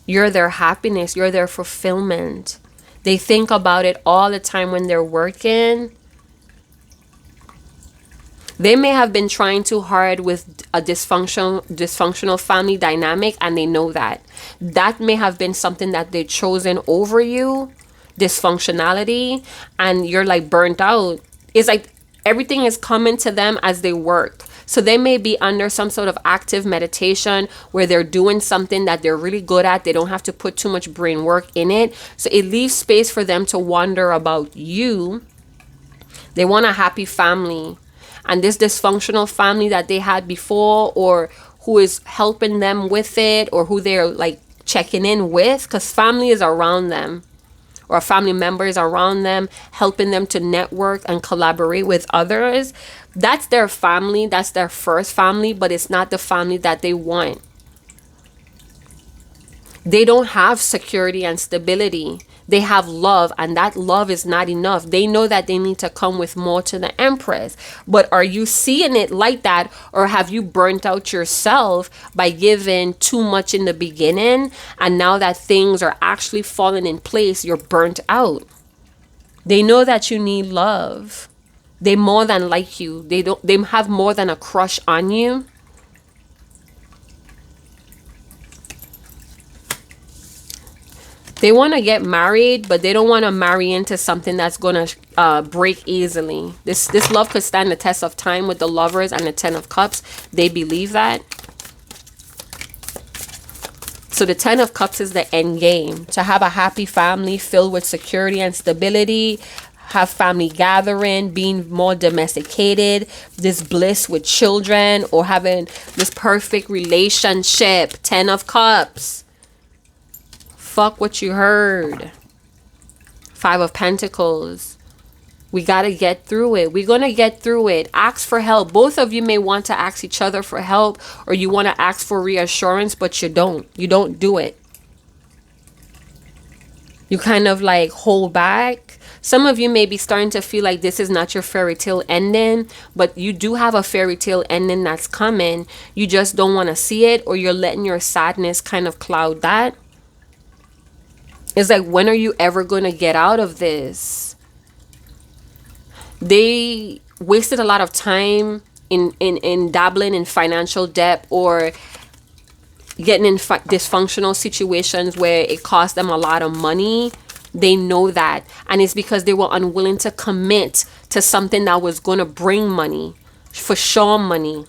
You're their happiness. You're their fulfillment. They think about it all the time when they're working. They may have been trying too hard with a dysfunctional family dynamic, and they know that. That may have been something that they've chosen over you, dysfunctionality, and you're like burnt out. It's like everything is coming to them as they work. So they may be under some sort of active meditation where they're doing something that they're really good at. They don't have to put too much brain work in it. So it leaves space for them to wonder about you. They want a happy family. And this dysfunctional family that they had before, or who is helping them with it, or who they're like checking in with, because family is around them, or family members around them, helping them to network and collaborate with others. That's their family. That's their first family, but it's not the family that they want. They don't have security and stability. They have love, and that love is not enough. They know that they need to come with more to the Empress. But are you seeing it like that, or have you burnt out yourself by giving too much in the beginning, and now that things are actually falling in place, you're burnt out? They know that you need love. They more than like you. They have more than a crush on you. They want to get married, but they don't want to marry into something that's going to break easily. This love could stand the test of time with the Lovers and the Ten of Cups. They believe that. So the Ten of Cups is the end game. To have a happy family filled with security and stability. Have family gathering, being more domesticated. This bliss with children, or having this perfect relationship. Ten of Cups. Fuck what you heard. Five of Pentacles. We got to get through it. We're going to get through it. Ask for help. Both of you may want to ask each other for help, or you want to ask for reassurance, but you don't. You don't do it. You kind of like hold back. Some of you may be starting to feel like this is not your fairy tale ending, but you do have a fairy tale ending that's coming. You just don't want to see it, or you're letting your sadness kind of cloud that. It's like, when are you ever going to get out of this? They wasted a lot of time in dabbling in financial debt, or getting in dysfunctional situations where it cost them a lot of money. They know that. And it's because they were unwilling to commit to something that was going to bring money, for sure money.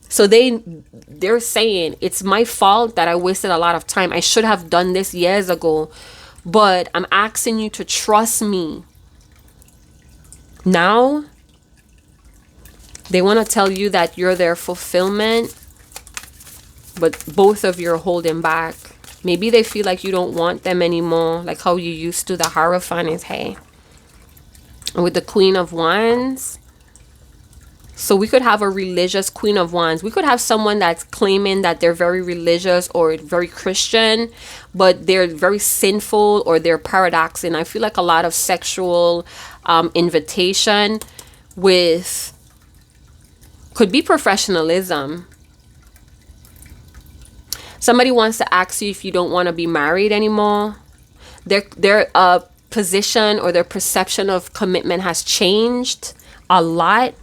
So they're saying, it's my fault that I wasted a lot of time. I should have done this years ago. But I'm asking you to trust me. Now, they want to tell you that you're their fulfillment. But both of you are holding back. Maybe they feel like you don't want them anymore. Like how you used to. The Hierophant is, hey. And with the Queen of Wands. So we could have a religious Queen of Wands. We could have someone that's claiming that they're very religious or very Christian, but they're very sinful, or they're paradoxing. I feel like a lot of sexual invitation with, could be professionalism. Somebody wants to ask you if you don't want to be married anymore. Their position or their perception of commitment has changed a lot.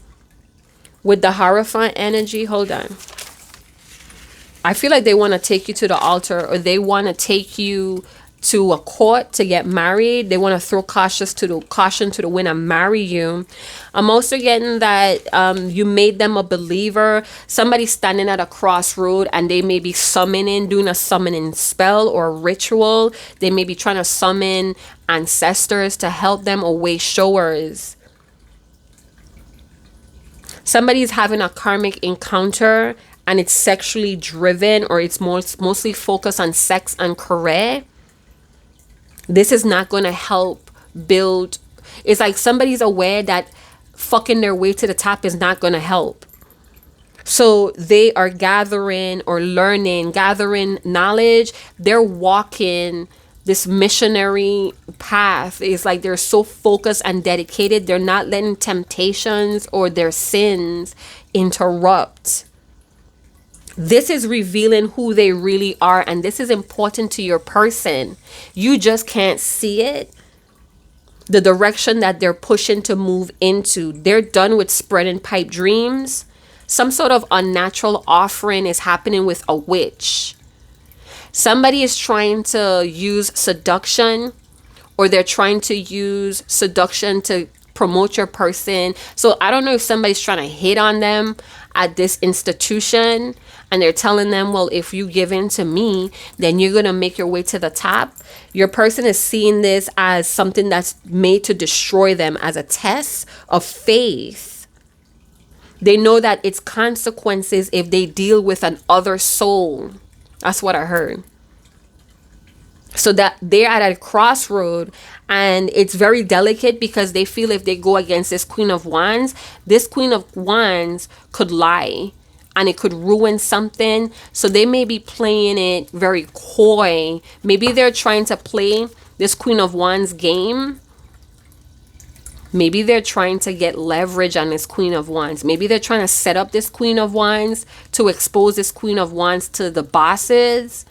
With the Hierophant energy, hold on. I feel like they want to take you to the altar, or they want to take you to a court to get married. They want to throw caution to the wind and marry you. I'm also getting that you made them a believer. Somebody standing at a crossroad, and they may be doing a summoning spell or a ritual. They may be trying to summon ancestors to help them, or way showers. Somebody's having a karmic encounter, and it's sexually driven, or it's mostly focused on sex and career. This is not going to help build. It's like somebody's aware that fucking their way to the top is not going to help. So they are gathering knowledge. They're walking this missionary path. Is like they're so focused and dedicated. They're not letting temptations or their sins interrupt. This is revealing who they really are, and this is important to your person. You just can't see it. The direction that they're pushing to move into. They're done with spreading pipe dreams. Some sort of unnatural offering is happening with a witch. Somebody is trying to use seduction, or they're trying to use seduction to promote your person. So I don't know if somebody's trying to hit on them at this institution, and they're telling them, well, if you give in to me, then you're going to make your way to the top. Your person is seeing this as something that's made to destroy them, as a test of faith. They know that it's consequences if they deal with an other soul. That's what I heard. So that they're at a crossroad, and it's very delicate, because they feel if they go against this Queen of Wands could lie, and it could ruin something. So they may be playing it very coy. Maybe they're trying to play this Queen of Wands game. Maybe they're trying to get leverage on this Queen of Wands. Maybe they're trying to set up this Queen of Wands to expose this Queen of Wands to the bosses.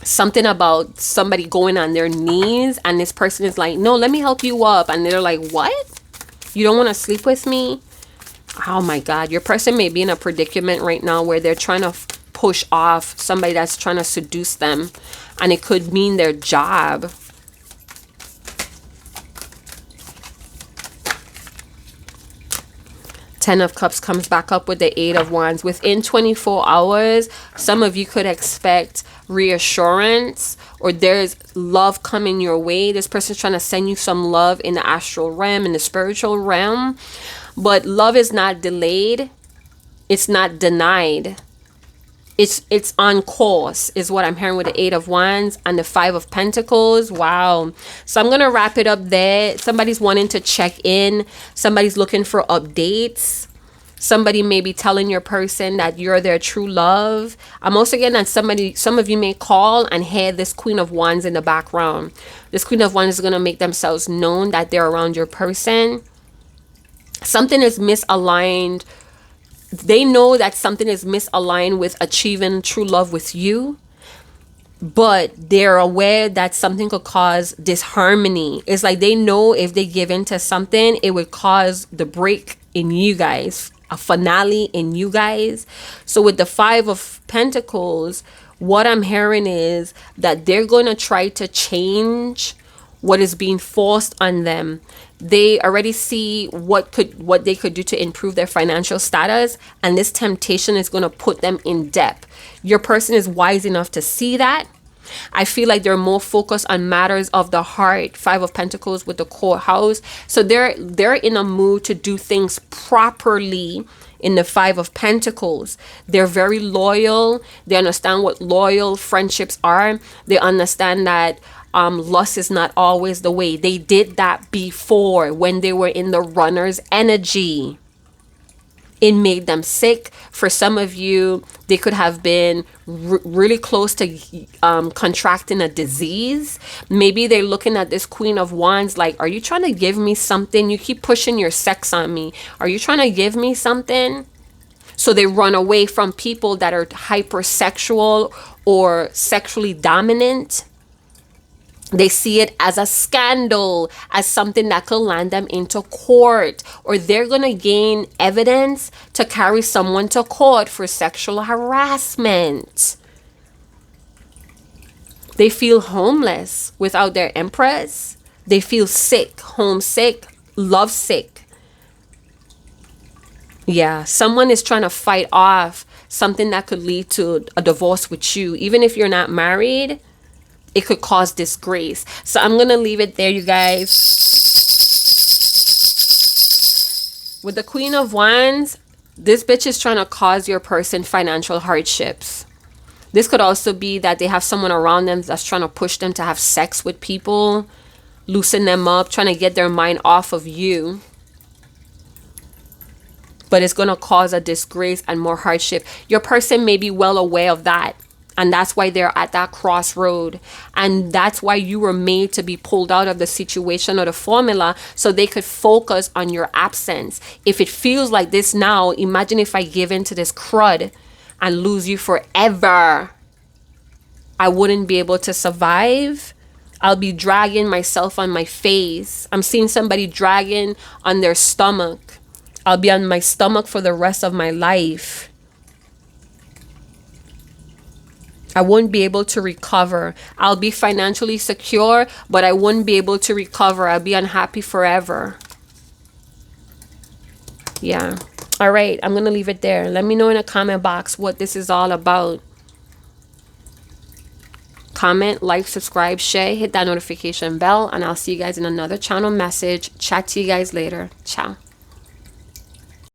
something about somebody going on their knees, and this person is like, no, let me help you up. And they're like, what? You don't want to sleep with me? Oh my God. Your person may be in a predicament right now where they're trying to push off somebody that's trying to seduce them. And it could mean their job. Ten of Cups comes back up with the Eight of Wands. Within 24 hours, some of you could expect reassurance, or there's love coming your way. This person's trying to send you some love in the astral realm, in the spiritual realm. But love is not delayed. It's not denied. It's on course, is what I'm hearing with the Eight of Wands and the Five of Pentacles. Wow. So I'm going to wrap it up there. Somebody's wanting to check in. Somebody's looking for updates. Somebody may be telling your person that you're their true love. I'm also getting that some of you may call and hear this Queen of Wands in the background. This Queen of Wands is going to make themselves known that they're around your person. Something is misaligned. They know that something is misaligned with achieving true love with you, but they're aware that something could cause disharmony. It's like they know if they give in to something, it would cause the break in you guys, a finale in you guys. So with the Five of Pentacles, what I'm hearing is that they're going to try to change what is being forced on them. They already see what they could do to improve their financial status, and this temptation is going to put them in debt. Your person is wise enough to see that. I feel like they're more focused on matters of the heart. Five of Pentacles with the courthouse. So they're in a mood to do things properly. In the Five of Pentacles, they're very loyal. They understand what loyal friendships are. They understand that lust is not always the way. They did that before when they were in the runner's energy. It made them sick. For some of you, they could have been really close to contracting a disease. Maybe they're looking at this Queen of Wands like, are you trying to give me something? You keep pushing your sex on me. Are you trying to give me something? So they run away from people that are hypersexual or sexually dominant. They see it as a scandal, as something that could land them into court, or they're going to gain evidence to carry someone to court for sexual harassment. They feel homeless without their empress. They feel sick, homesick, lovesick. Yeah, someone is trying to fight off something that could lead to a divorce with you. Even if you're not married, it could cause disgrace. So I'm going to leave it there, you guys. With the Queen of Wands, this bitch is trying to cause your person financial hardships. This could also be that they have someone around them that's trying to push them to have sex with people, loosen them up, trying to get their mind off of you. But it's going to cause a disgrace and more hardship. Your person may be well aware of that. And that's why they're at that crossroad. And that's why you were made to be pulled out of the situation or the formula so they could focus on your absence. If it feels like this now, imagine if I give in to this crud and lose you forever. I wouldn't be able to survive. I'll be dragging myself on my face. I'm seeing somebody dragging on their stomach. I'll be on my stomach for the rest of my life. I won't be able to recover. I'll be financially secure, but I won't be able to recover. I'll be unhappy forever. Yeah. All right. I'm going to leave it there. Let me know in the comment box what this is all about. Comment, like, subscribe, share, hit that notification bell, and I'll see you guys in another channel message. Chat to you guys later. Ciao.